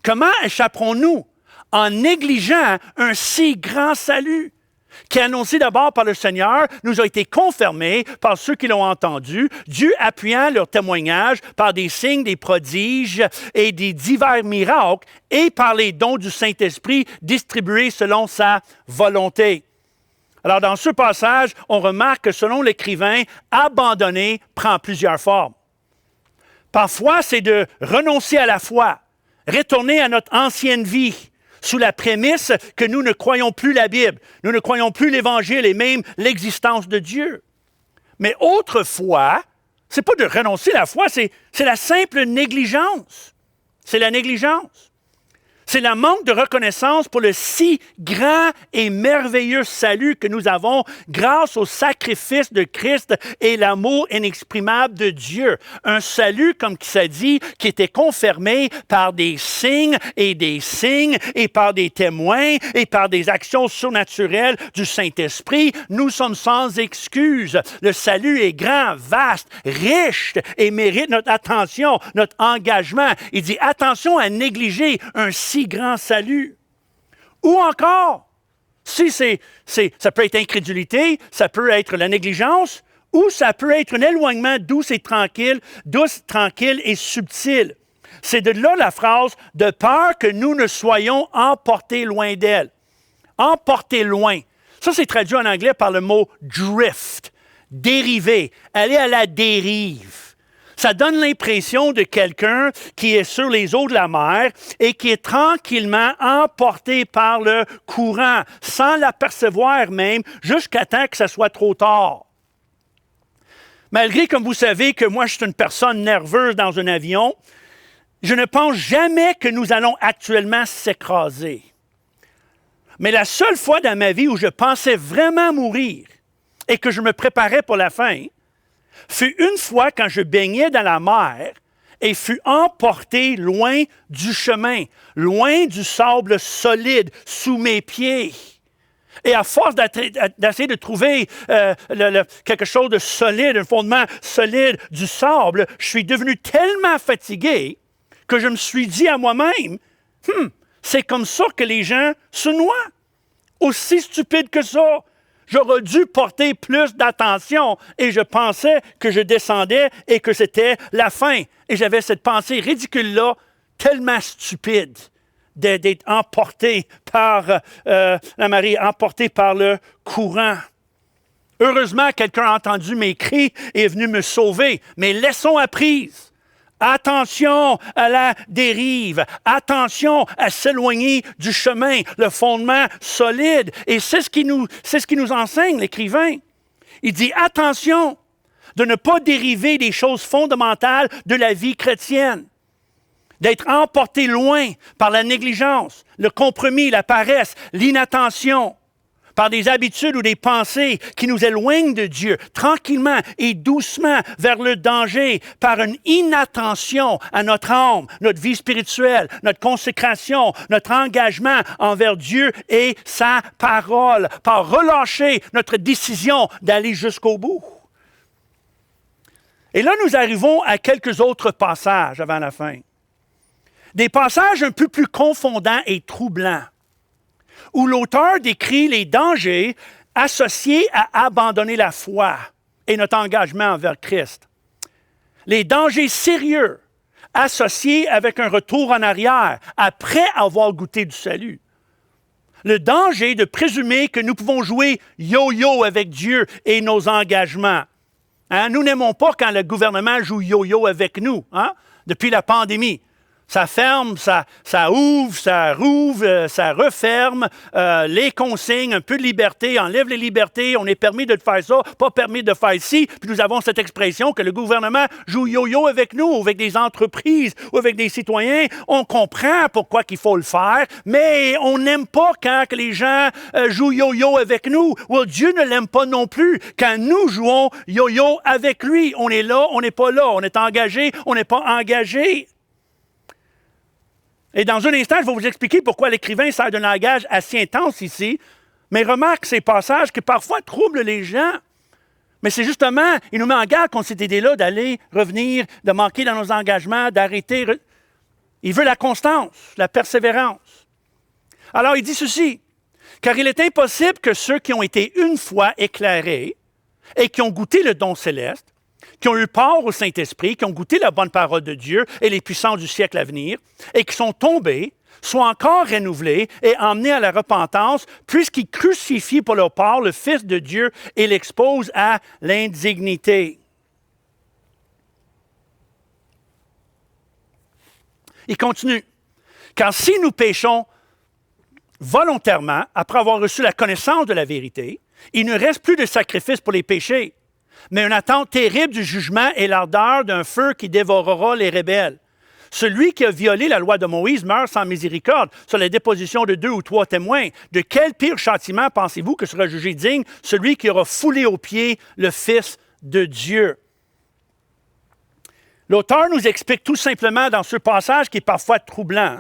comment échapperons-nous en négligeant un si grand salut qui, annoncé d'abord par le Seigneur, nous a été confirmé par ceux qui l'ont entendu, Dieu appuyant leur témoignage par des signes, des prodiges et des divers miracles et par les dons du Saint-Esprit distribués selon sa volonté. Alors, dans ce passage, on remarque que selon l'écrivain, abandonner prend plusieurs formes. Parfois, c'est de renoncer à la foi, retourner à notre ancienne vie, sous la prémisse que nous ne croyons plus la Bible, nous ne croyons plus l'Évangile et même l'existence de Dieu. Mais autrefois, ce n'est pas de renoncer à la foi, c'est la simple négligence. C'est la négligence. C'est le manque de reconnaissance pour le si grand et merveilleux salut que nous avons grâce au sacrifice de Christ et l'amour inexprimable de Dieu. Un salut, comme ça dit, qui était confirmé par des signes et par des témoins et par des actions surnaturelles du Saint-Esprit. Nous sommes sans excuse. Le salut est grand, vaste, riche et mérite notre attention, notre engagement. Il dit attention à négliger un si grand salut. Ou encore, si ça peut être incrédulité, ça peut être la négligence, ou ça peut être un éloignement douce, tranquille et subtil. C'est de là la phrase « de peur que nous ne soyons emportés loin d'elle ». Emportés loin. Ça, c'est traduit en anglais par le mot « drift », dériver, aller à la dérive. Ça donne l'impression de quelqu'un qui est sur les eaux de la mer et qui est tranquillement emporté par le courant, sans l'apercevoir même, jusqu'à temps que ça soit trop tard. Malgré, comme vous savez, que moi, je suis une personne nerveuse dans un avion, je ne pense jamais que nous allons actuellement s'écraser. Mais la seule fois dans ma vie où je pensais vraiment mourir et que je me préparais pour la fin, fut une fois quand je baignais dans la mer et fus emporté loin du chemin, loin du sable solide sous mes pieds. Et à force d'essayer de trouver quelque chose de solide, un fondement solide du sable, je suis devenu tellement fatigué que je me suis dit à moi-même, c'est comme ça que les gens se noient. Aussi stupide que ça. J'aurais dû porter plus d'attention et je pensais que je descendais et que c'était la fin. Et j'avais cette pensée ridicule-là, tellement stupide, d'être emporté par la marée, emporté par le courant. Heureusement, quelqu'un a entendu mes cris et est venu me sauver. Mais leçon apprise. Attention à la dérive, attention à s'éloigner du chemin, le fondement solide. Et c'est ce qui nous enseigne l'écrivain. Il dit attention de ne pas dériver des choses fondamentales de la vie chrétienne, d'être emporté loin par la négligence, le compromis, la paresse, l'inattention, par des habitudes ou des pensées qui nous éloignent de Dieu, tranquillement et doucement vers le danger, par une inattention à notre âme, notre vie spirituelle, notre consécration, notre engagement envers Dieu et sa parole, par relâcher notre décision d'aller jusqu'au bout. Et là, nous arrivons à quelques autres passages avant la fin. Des passages un peu plus confondants et troublants, où l'auteur décrit les dangers associés à abandonner la foi et notre engagement envers Christ. Les dangers sérieux associés avec un retour en arrière après avoir goûté du salut. Le danger de présumer que nous pouvons jouer yo-yo avec Dieu et nos engagements. Nous n'aimons pas quand le gouvernement joue yo-yo avec nous, depuis la pandémie. Ça ferme, ça ouvre, ça rouvre, ça referme, les consignes, un peu de liberté, enlève les libertés, on est permis de faire ça, pas permis de faire ci, puis nous avons cette expression que le gouvernement joue yo-yo avec nous, ou avec des entreprises, ou avec des citoyens. On comprend pourquoi qu'il faut le faire, mais on n'aime pas quand que les gens jouent yo-yo avec nous. Well, Dieu ne l'aime pas non plus quand nous jouons yo-yo avec lui. On est là, on n'est pas là, on est engagé, on n'est pas engagé. Et dans un instant, je vais vous expliquer pourquoi l'écrivain sert d'un langage assez intense ici. Mais remarque ces passages qui parfois troublent les gens. Mais c'est justement, il nous met en garde contre cette idée-là d'aller, revenir, de manquer dans nos engagements, d'arrêter. Il veut la constance, la persévérance. Alors, il dit ceci, « Car il est impossible que ceux qui ont été une fois éclairés et qui ont goûté le don céleste, qui ont eu part au Saint-Esprit, qui ont goûté la bonne parole de Dieu et les puissances du siècle à venir, et qui sont tombés, soient encore renouvelés et emmenés à la repentance, puisqu'ils crucifient pour leur part le Fils de Dieu et l'exposent à l'indignité. » Il continue. « Car si nous péchons volontairement, après avoir reçu la connaissance de la vérité, il ne reste plus de sacrifice pour les péchés, mais une attente terrible du jugement et l'ardeur d'un feu qui dévorera les rebelles. Celui qui a violé la loi de Moïse meurt sans miséricorde sur la déposition de 2 ou 3 témoins. De quel pire châtiment pensez-vous que sera jugé digne celui qui aura foulé aux pieds le Fils de Dieu? L'auteur nous explique tout simplement dans ce passage qui est parfois troublant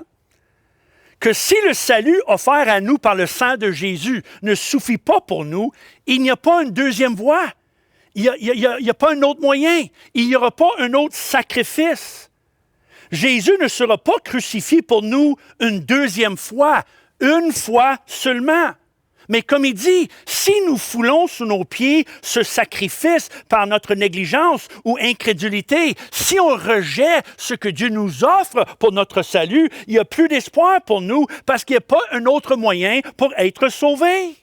que si le salut offert à nous par le sang de Jésus ne suffit pas pour nous, il n'y a pas une deuxième voie. Il n'y a pas un autre moyen. Il n'y aura pas un autre sacrifice. Jésus ne sera pas crucifié pour nous une deuxième fois, une fois seulement. Mais comme il dit, si nous foulons sous nos pieds ce sacrifice par notre négligence ou incrédulité, si on rejette ce que Dieu nous offre pour notre salut, il n'y a plus d'espoir pour nous parce qu'il n'y a pas un autre moyen pour être sauvés.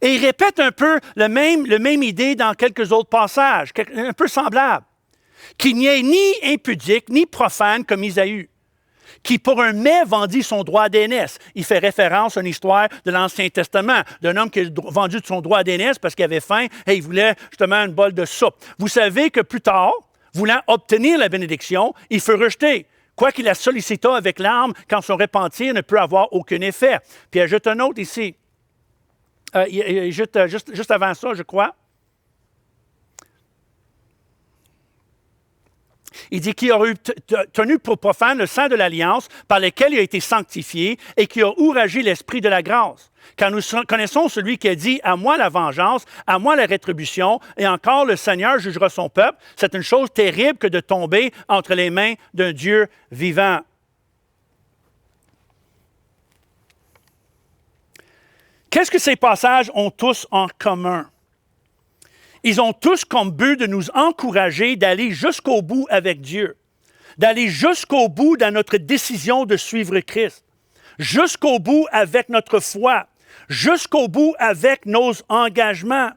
Et il répète un peu la même idée dans quelques autres passages, un peu semblables. Qu'il n'y ait ni impudique ni profane comme Isaïe, qui pour un mets vendit son droit d'aînesse. Il fait référence à une histoire de l'Ancien Testament, d'un homme qui a vendu son droit d'aînesse parce qu'il avait faim et il voulait justement une bol de soupe. Vous savez que plus tard, voulant obtenir la bénédiction, il fut rejeté. Quoiqu'il la sollicita avec larmes, quand son repentir ne peut avoir aucun effet. Puis il ajoute un autre ici. Juste avant ça, je crois. Il dit qu'il aurait tenu pour profane le sang de l'Alliance par lequel il a été sanctifié et qui a outragé l'esprit de la grâce. Car nous connaissons celui qui a dit « À moi la vengeance, à moi la rétribution, et encore le Seigneur jugera son peuple. C'est une chose terrible que de tomber entre les mains d'un Dieu vivant. » Qu'est-ce que ces passages ont tous en commun? Ils ont tous comme but de nous encourager d'aller jusqu'au bout avec Dieu, d'aller jusqu'au bout dans notre décision de suivre Christ, jusqu'au bout avec notre foi, jusqu'au bout avec nos engagements.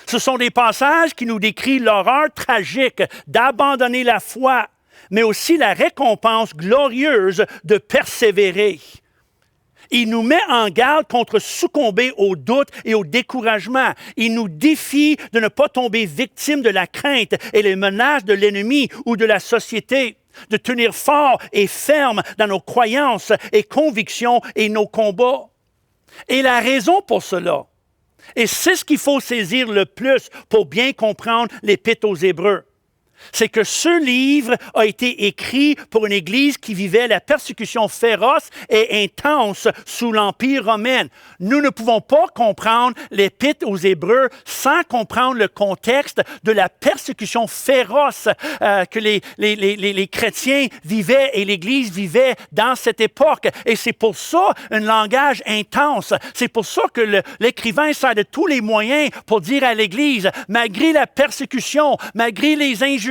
Ce sont des passages qui nous décrivent l'horreur tragique d'abandonner la foi, mais aussi la récompense glorieuse de persévérer. Il nous met en garde contre succomber au doute et au découragement. Il nous défie de ne pas tomber victime de la crainte et les menaces de l'ennemi ou de la société, de tenir fort et ferme dans nos croyances et convictions et nos combats. Et la raison pour cela, et c'est ce qu'il faut saisir le plus pour bien comprendre l'Épître aux Hébreux, c'est que ce livre a été écrit pour une Église qui vivait la persécution féroce et intense sous l'Empire romain. Nous ne pouvons pas comprendre l'Épître aux Hébreux sans comprendre le contexte de la persécution féroce que les chrétiens vivaient et l'Église vivait dans cette époque. Et c'est pour ça un langage intense. C'est pour ça que l'écrivain sert de tous les moyens pour dire à l'Église, malgré la persécution, malgré les injustices,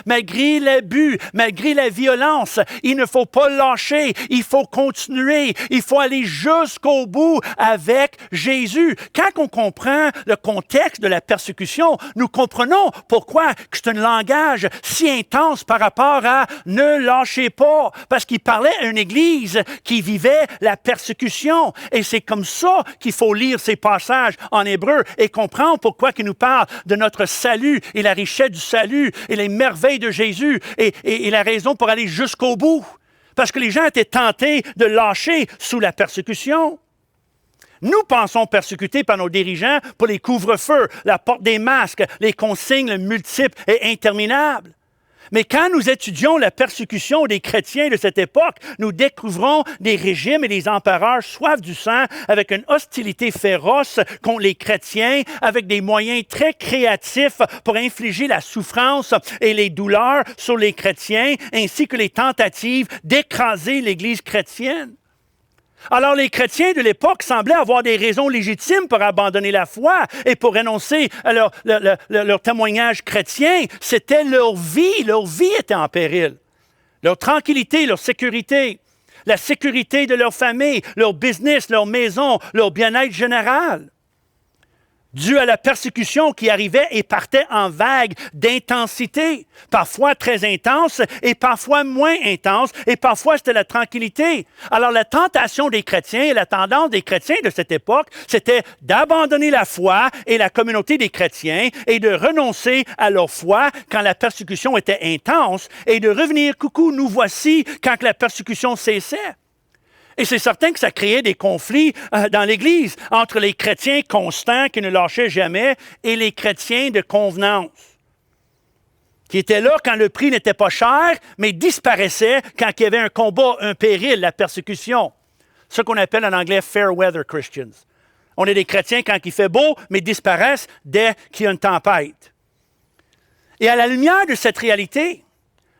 malgré l'abus, malgré la violence, il ne faut pas lâcher, il faut continuer, il faut aller jusqu'au bout avec Jésus. Quand on comprend le contexte de la persécution, nous comprenons pourquoi c'est un langage si intense par rapport à « ne lâchez pas », parce qu'il parlait à une Église qui vivait la persécution. Et c'est comme ça qu'il faut lire ces passages en hébreu et comprendre pourquoi il nous parle de notre salut et la richesse du salut et les merveilles de Jésus et la raison pour aller jusqu'au bout. Parce que les gens étaient tentés de lâcher sous la persécution. Nous pensons persécutés par nos dirigeants pour les couvre-feux, la porte des masques, les consignes multiples et interminables. Mais quand nous étudions la persécution des chrétiens de cette époque, nous découvrons des régimes et des empereurs soif du sang avec une hostilité féroce contre les chrétiens, avec des moyens très créatifs pour infliger la souffrance et les douleurs sur les chrétiens, ainsi que les tentatives d'écraser l'Église chrétienne. Alors, les chrétiens de l'époque semblaient avoir des raisons légitimes pour abandonner la foi et pour renoncer à leur témoignage chrétien. C'était leur vie était en péril. Leur tranquillité, leur sécurité, la sécurité de leur famille, leur business, leur maison, leur bien-être général. dû à la persécution qui arrivait et partait en vagues d'intensité, parfois très intense et parfois moins intense, et parfois c'était la tranquillité. Alors la tentation des chrétiens et la tendance des chrétiens de cette époque, c'était d'abandonner la foi et la communauté des chrétiens et de renoncer à leur foi quand la persécution était intense et de revenir, coucou, nous voici quand la persécution cessait. Et c'est certain que ça créait des conflits dans l'Église entre les chrétiens constants qui ne lâchaient jamais et les chrétiens de convenance, qui étaient là quand le prix n'était pas cher, mais disparaissaient quand il y avait un combat, un péril, la persécution. Ce qu'on appelle en anglais « fair weather Christians ». On est des chrétiens quand il fait beau, mais disparaissent dès qu'il y a une tempête. Et à la lumière de cette réalité,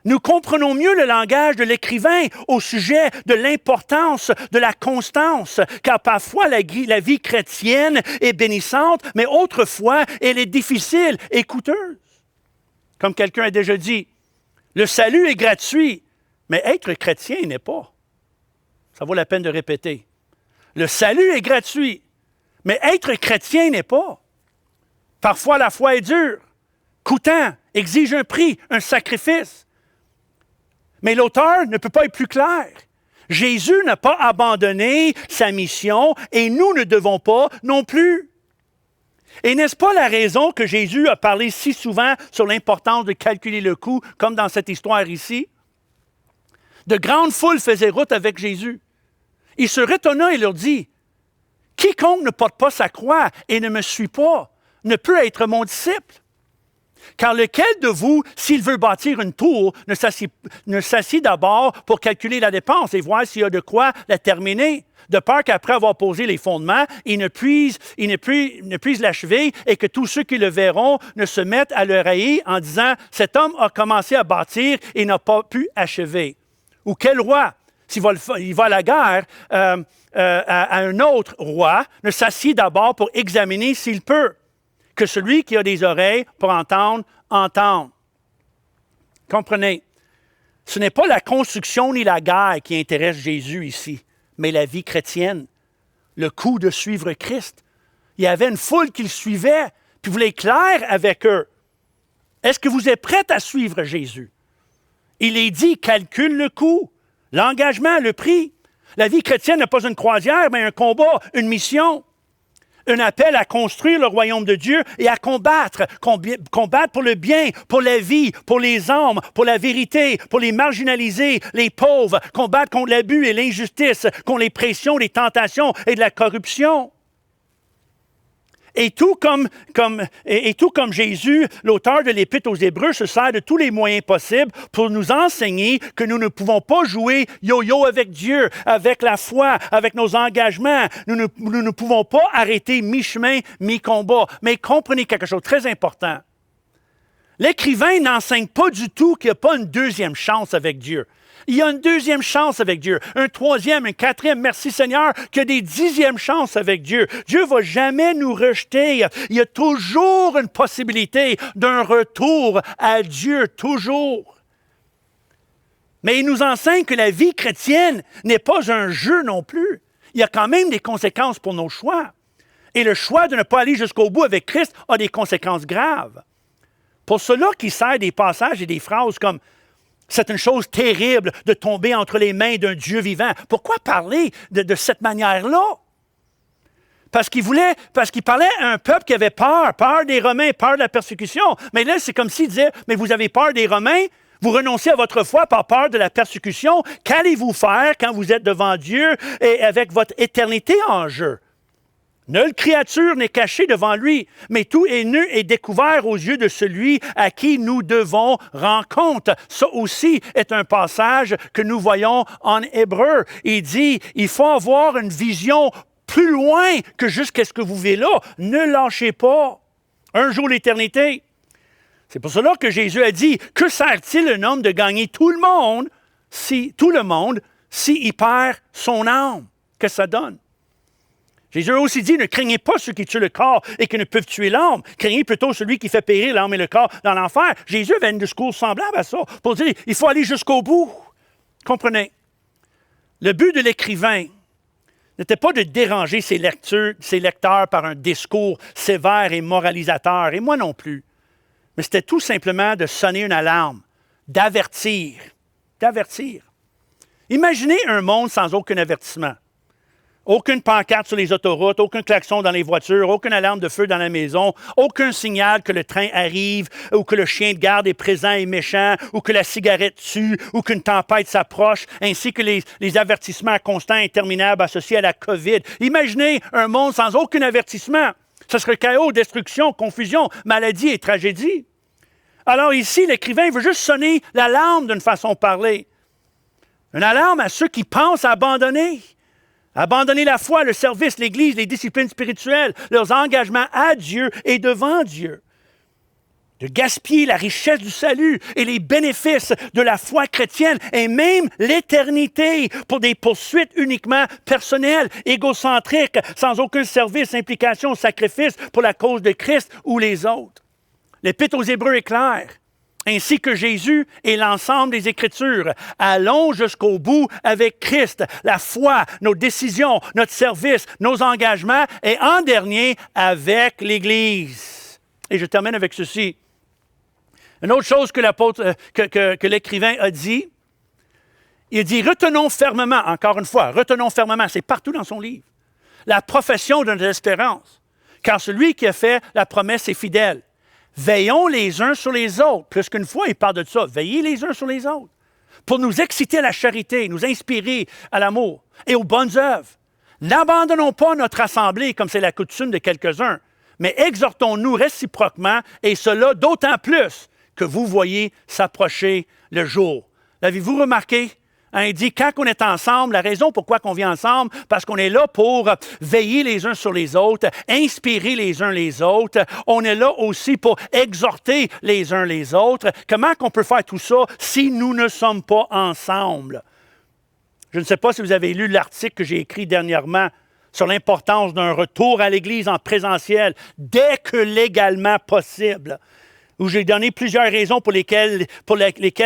nous comprenons mieux le langage de l'écrivain au sujet de l'importance de la constance, car parfois la vie chrétienne est bénissante, mais autrefois elle est difficile et coûteuse. Comme quelqu'un a déjà dit, le salut est gratuit, mais être chrétien n'est pas. Ça vaut la peine de répéter. Le salut est gratuit, mais être chrétien n'est pas. Parfois la foi est dure, coûtant, exige un prix, un sacrifice. Mais l'auteur ne peut pas être plus clair. Jésus n'a pas abandonné sa mission et nous ne devons pas non plus. Et n'est-ce pas la raison que Jésus a parlé si souvent sur l'importance de calculer le coût, comme dans cette histoire ici? De grandes foules faisaient route avec Jésus. Il se retourna et leur dit, « Quiconque ne porte pas sa croix et ne me suit pas ne peut être mon disciple. Car lequel de vous, s'il veut bâtir une tour, ne s'assied d'abord pour calculer la dépense et voir s'il y a de quoi la terminer, de peur qu'après avoir posé les fondements, il ne puisse l'achever et que tous ceux qui le verront ne se mettent à le railler en disant « Cet homme a commencé à bâtir et n'a pas pu achever. » Ou quel roi, s'il va à la guerre à un autre roi, ne s'assied d'abord pour examiner s'il peut. Que celui qui a des oreilles pour entendre, entende. Comprenez, ce n'est pas la construction ni la guerre qui intéresse Jésus ici, mais la vie chrétienne, le coût de suivre Christ. Il y avait une foule qui le suivait, puis vous voulez être clair avec eux. Est-ce que vous êtes prêts à suivre Jésus? Il est dit, calcule le coût, l'engagement, le prix. La vie chrétienne n'est pas une croisière, mais un combat, une mission. Un appel à construire le royaume de Dieu et à combattre pour le bien, pour la vie, pour les âmes, pour la vérité, pour les marginalisés, les pauvres, combattre contre l'abus et l'injustice, contre les pressions, les tentations et de la corruption. Et tout comme Jésus, l'auteur de l'Épître aux Hébreux se sert de tous les moyens possibles pour nous enseigner que nous ne pouvons pas jouer yo-yo avec Dieu, avec la foi, avec nos engagements. Nous ne pouvons pas arrêter mi-chemin, mi-combat. Mais comprenez quelque chose de très important. L'écrivain n'enseigne pas du tout qu'il n'y a pas une deuxième chance avec Dieu. Il y a une deuxième chance avec Dieu, un troisième, un quatrième, merci Seigneur, qu'il y a des dixièmes chances avec Dieu. Dieu ne va jamais nous rejeter. Il y a toujours une possibilité d'un retour à Dieu, toujours. Mais il nous enseigne que la vie chrétienne n'est pas un jeu non plus. Il y a quand même des conséquences pour nos choix. Et le choix de ne pas aller jusqu'au bout avec Christ a des conséquences graves. Pour ceux-là qui servent des passages et des phrases comme « C'est une chose terrible de tomber entre les mains d'un Dieu vivant », pourquoi parler de cette manière-là? Parce qu'il parlait à un peuple qui avait peur des Romains, peur de la persécution. Mais là, c'est comme s'il disait « Mais vous avez peur des Romains, vous renoncez à votre foi par peur de la persécution. Qu'allez-vous faire quand vous êtes devant Dieu et avec votre éternité en jeu? » Nulle créature n'est cachée devant lui, mais tout est nu et découvert aux yeux de celui à qui nous devons rendre compte. Ça aussi est un passage que nous voyons en hébreu. Il dit, il faut avoir une vision plus loin que jusqu'à ce que vous vivez là. Ne lâchez pas. Un jour l'éternité. C'est pour cela que Jésus a dit, que sert-il un homme de gagner tout le monde s'il perd son âme? Qu'est-ce que ça donne? Jésus a aussi dit, ne craignez pas ceux qui tuent le corps et qui ne peuvent tuer l'âme. Craignez plutôt celui qui fait périr l'âme et le corps dans l'enfer. Jésus avait un discours semblable à ça pour dire, il faut aller jusqu'au bout. Comprenez? Le but de l'écrivain, n'était pas de déranger ses lecteurs par un discours sévère et moralisateur, et moi non plus. Mais c'était tout simplement de sonner une alarme, d'avertir. Imaginez un monde sans aucun avertissement. Aucune pancarte sur les autoroutes, aucun klaxon dans les voitures, aucune alarme de feu dans la maison, aucun signal que le train arrive ou que le chien de garde est présent et méchant ou que la cigarette tue ou qu'une tempête s'approche, ainsi que les avertissements constants et interminables associés à la COVID. Imaginez un monde sans aucun avertissement. Ce serait chaos, destruction, confusion, maladie et tragédie. Alors ici, l'écrivain veut juste sonner l'alarme d'une façon de parler. Une alarme à ceux qui pensent abandonner. Abandonner la foi, le service, l'Église, les disciplines spirituelles, leurs engagements à Dieu et devant Dieu. De gaspiller la richesse du salut et les bénéfices de la foi chrétienne et même l'éternité pour des poursuites uniquement personnelles, égocentriques, sans aucun service, implication, sacrifice pour la cause de Christ ou les autres. L'Épître aux Hébreux est claire. Ainsi que Jésus et l'ensemble des Écritures. Allons jusqu'au bout avec Christ, la foi, nos décisions, notre service, nos engagements et en dernier avec l'Église. Et je termine avec ceci. Une autre chose que l'écrivain a dit, il dit « Retenons fermement », encore une fois, « Retenons fermement », c'est partout dans son livre, « la profession de notre espérance, car celui qui a fait la promesse est fidèle. Veillons les uns sur les autres. » Plus qu'une fois, il parle de ça. Veillez les uns sur les autres. Pour nous exciter à la charité, nous inspirer à l'amour et aux bonnes œuvres. N'abandonnons pas notre assemblée comme c'est la coutume de quelques-uns, mais exhortons-nous réciproquement, et cela d'autant plus que vous voyez s'approcher le jour. L'avez-vous remarqué? Il dit, quand on est ensemble, la raison pourquoi on vient ensemble, parce qu'on est là pour veiller les uns sur les autres, inspirer les uns les autres. On est là aussi pour exhorter les uns les autres. Comment on peut faire tout ça si nous ne sommes pas ensemble? Je ne sais pas si vous avez lu l'article que j'ai écrit dernièrement sur l'importance d'un retour à l'Église en présentiel dès que légalement possible, où j'ai donné plusieurs raisons pour lesquelles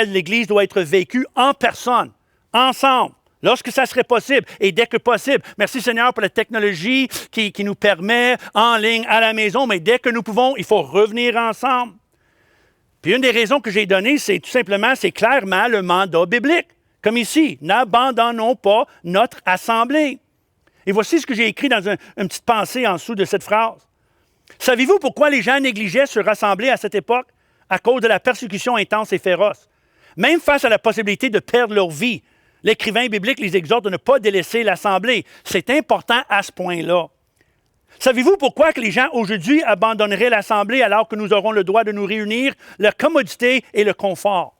l'Église doit être vécue en personne. Ensemble, lorsque ça serait possible et dès que possible. Merci Seigneur pour la technologie qui nous permet en ligne, à la maison, mais dès que nous pouvons, il faut revenir ensemble. Puis une des raisons que j'ai données, c'est tout simplement, c'est clairement le mandat biblique. Comme ici, n'abandonnons pas notre assemblée. Et voici ce que j'ai écrit dans une petite pensée en dessous de cette phrase. Savez-vous pourquoi les gens négligeaient se rassembler à cette époque? À cause de la persécution intense et féroce. Même face à la possibilité de perdre leur vie, l'écrivain biblique les exhorte de ne pas délaisser l'assemblée. C'est important à ce point-là. Savez-vous pourquoi que les gens aujourd'hui abandonneraient l'assemblée alors que nous aurons le droit de nous réunir, la commodité et le confort?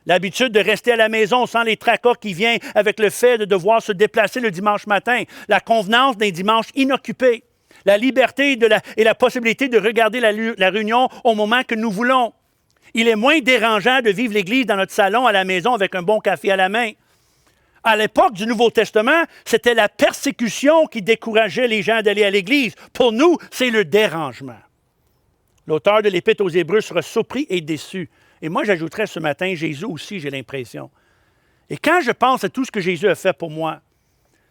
L'habitude de rester à la maison sans les tracas qui viennent avec le fait de devoir se déplacer le dimanche matin, la convenance d'un dimanche inoccupé, la liberté et la possibilité de regarder la réunion au moment que nous voulons. Il est moins dérangeant de vivre l'Église dans notre salon à la maison avec un bon café à la main. À l'époque du Nouveau Testament, c'était la persécution qui décourageait les gens d'aller à l'Église. Pour nous, c'est le dérangement. L'auteur de l'Épître aux Hébreux sera surpris et déçu. Et moi, j'ajouterais ce matin, Jésus aussi, j'ai l'impression. Et quand je pense à tout ce que Jésus a fait pour moi,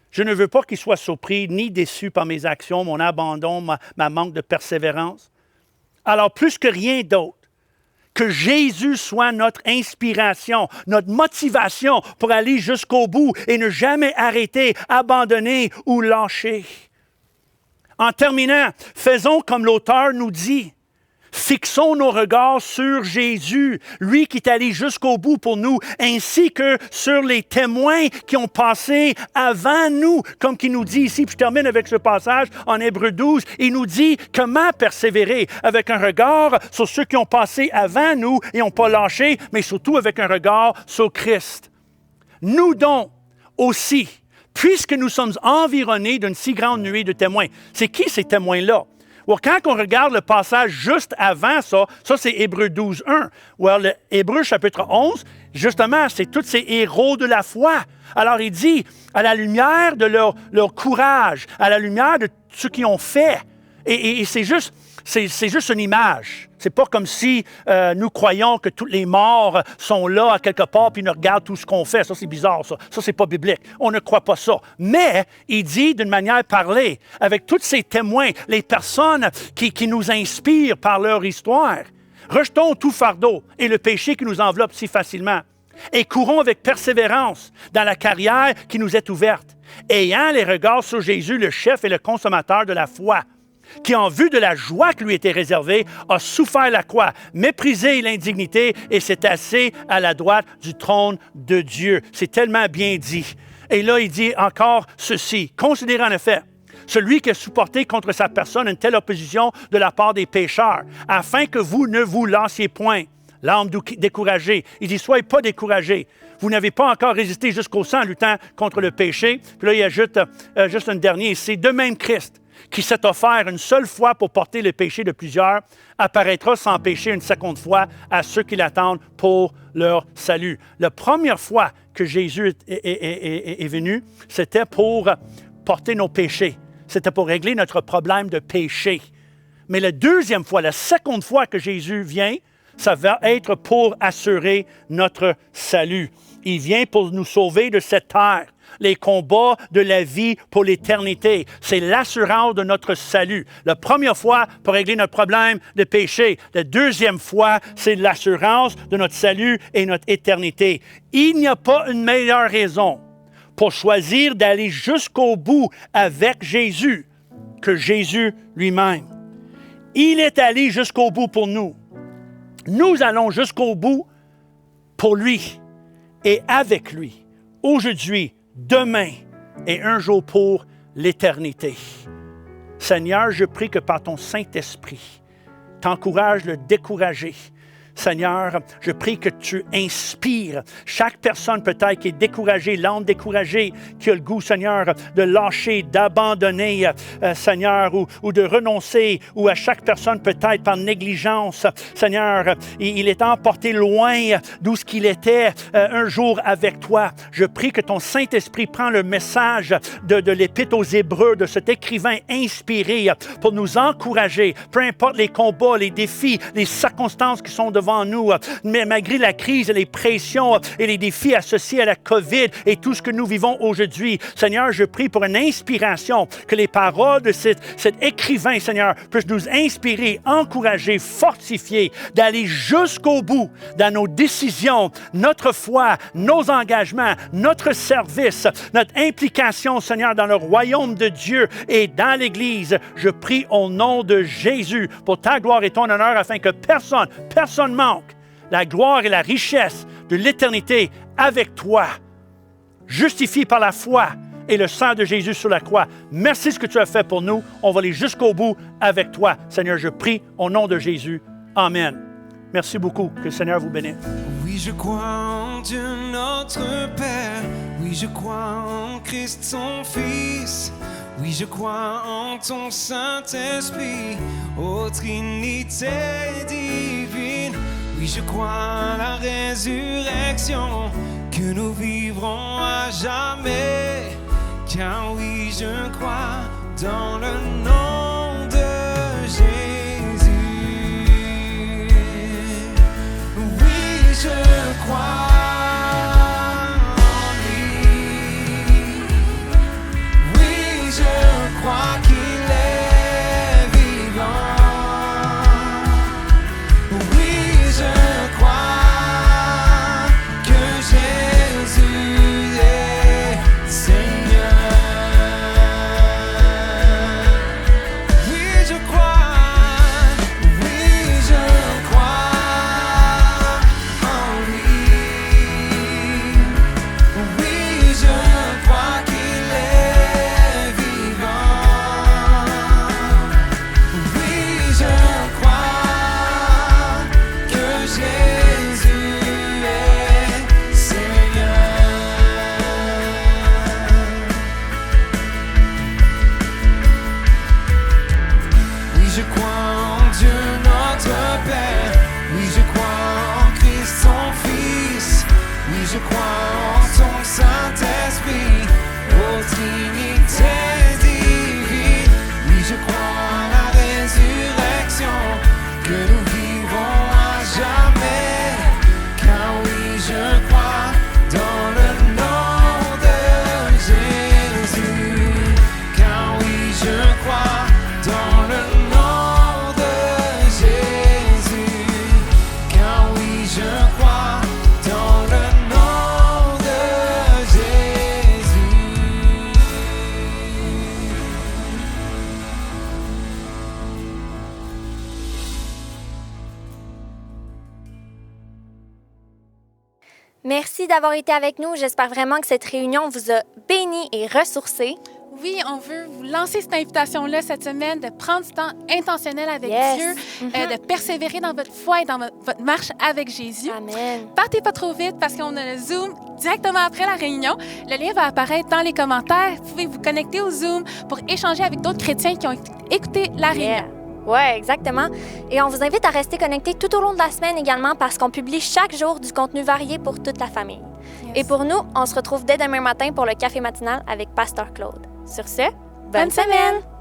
je ne veux pas qu'il soit surpris ni déçu par mes actions, mon abandon, ma manque de persévérance. Alors, plus que rien d'autre, que Jésus soit notre inspiration, notre motivation pour aller jusqu'au bout et ne jamais arrêter, abandonner ou lâcher. En terminant, faisons comme l'auteur nous dit. Fixons nos regards sur Jésus, lui qui est allé jusqu'au bout pour nous, ainsi que sur les témoins qui ont passé avant nous, comme qu'il nous dit ici, puis je termine avec ce passage en Hébreux 12, il nous dit comment persévérer avec un regard sur ceux qui ont passé avant nous et n'ont pas lâché, mais surtout avec un regard sur Christ. Nous donc aussi, puisque nous sommes environnés d'une si grande nuée de témoins. C'est qui ces témoins-là? Well, quand on regarde le passage juste avant ça c'est Hébreux 12, 1. Well, le Hébreux chapitre 11, justement, c'est tous ces héros de la foi. Alors, il dit, à la lumière de leur courage, à la lumière de ce qu'ils ont fait, et c'est juste, c'est juste une image. C'est pas comme si nous croyons que tous les morts sont là à quelque part puis nous regardent tout ce qu'on fait. Ça, c'est bizarre, ça. Ça, c'est pas biblique. On ne croit pas ça. Mais il dit d'une manière parlée, avec tous ces témoins, les personnes qui nous inspirent par leur histoire, rejetons tout fardeau et le péché qui nous enveloppe si facilement et courons avec persévérance dans la carrière qui nous est ouverte, ayant les regards sur Jésus, le chef et le consommateur de la foi, qui, en vue de la joie qui lui était réservée, a souffert la croix, méprisé l'indignité et s'est assis à la droite du trône de Dieu. C'est tellement bien dit. Et là, il dit encore ceci. Considérez en effet celui qui a supporté contre sa personne une telle opposition de la part des pécheurs, afin que vous ne vous lanciez point. L'âme découragée. Il dit, soyez pas découragés. Vous n'avez pas encore résisté jusqu'au sang en luttant contre le péché. Puis là, il ajoute juste un dernier. C'est de même Christ, qui s'est offert une seule fois pour porter le péché de plusieurs, apparaîtra sans péché une seconde fois à ceux qui l'attendent pour leur salut. La première fois que Jésus est venu, c'était pour porter nos péchés. C'était pour régler notre problème de péché. Mais la deuxième fois, la seconde fois que Jésus vient, ça va être pour assurer notre salut. Il vient pour nous sauver de cette terre. Les combats de la vie pour l'éternité. C'est l'assurance de notre salut. La première fois, pour régler notre problème de péché. La deuxième fois, c'est l'assurance de notre salut et notre éternité. Il n'y a pas une meilleure raison pour choisir d'aller jusqu'au bout avec Jésus que Jésus lui-même. Il est allé jusqu'au bout pour nous. Nous allons jusqu'au bout pour lui et avec lui, aujourd'hui, demain et un jour pour l'éternité. Seigneur, je prie que par ton Saint-Esprit, t'encourages le découragé. Seigneur, je prie que tu inspires chaque personne peut-être qui est découragée, l'âme découragée, qui a le goût, Seigneur, de lâcher, d'abandonner, Seigneur, ou de renoncer, ou à chaque personne peut-être par négligence. Seigneur, il est emporté loin d'où ce qu'il était un jour avec toi. Je prie que ton Saint-Esprit prend le message de l'Épître aux Hébreux, de cet écrivain inspiré pour nous encourager, peu importe les combats, les défis, les circonstances qui sont devant nous, mais malgré la crise et les pressions et les défis associés à la COVID et tout ce que nous vivons aujourd'hui. Seigneur, je prie pour une inspiration, que les paroles de cet écrivain, Seigneur, puissent nous inspirer, encourager, fortifier, d'aller jusqu'au bout dans nos décisions, notre foi, nos engagements, notre service, notre implication, Seigneur, dans le royaume de Dieu et dans l'Église. Je prie au nom de Jésus pour ta gloire et ton honneur afin que personne manque la gloire et la richesse de l'éternité avec toi, justifié par la foi et le sang de Jésus sur la croix. Merci ce que tu as fait pour nous. On va aller jusqu'au bout avec toi. Seigneur, je prie au nom de Jésus. Amen. Merci beaucoup. Que le Seigneur vous bénisse. Oui, je crois en Dieu notre Père. Oui, je crois en Christ son Fils. Oui, je crois en ton Saint-Esprit, ô Trinité divine. Oui, je crois à la résurrection, que nous vivrons à jamais. Car oui, je crois dans le nom de Jésus. Oui, je crois. Je crois qu'il est vivant. Oui, je crois que Jésus est Seigneur. Merci d'avoir été avec nous. J'espère vraiment que cette réunion vous a béni et ressourcé. Oui, on veut vous lancer cette invitation-là cette semaine de prendre du temps intentionnel avec Dieu, de persévérer dans votre foi et dans votre marche avec Jésus. Amen. Partez pas trop vite parce qu'on a le Zoom directement après la réunion. Le lien va apparaître dans les commentaires. Vous pouvez vous connecter au Zoom pour échanger avec d'autres chrétiens qui ont écouté la réunion. Oui, exactement. Et on vous invite à rester connectés tout au long de la semaine également parce qu'on publie chaque jour du contenu varié pour toute la famille. Et pour nous, on se retrouve dès demain matin pour le café matinal avec Pasteur Claude. Sur ce, bonne semaine!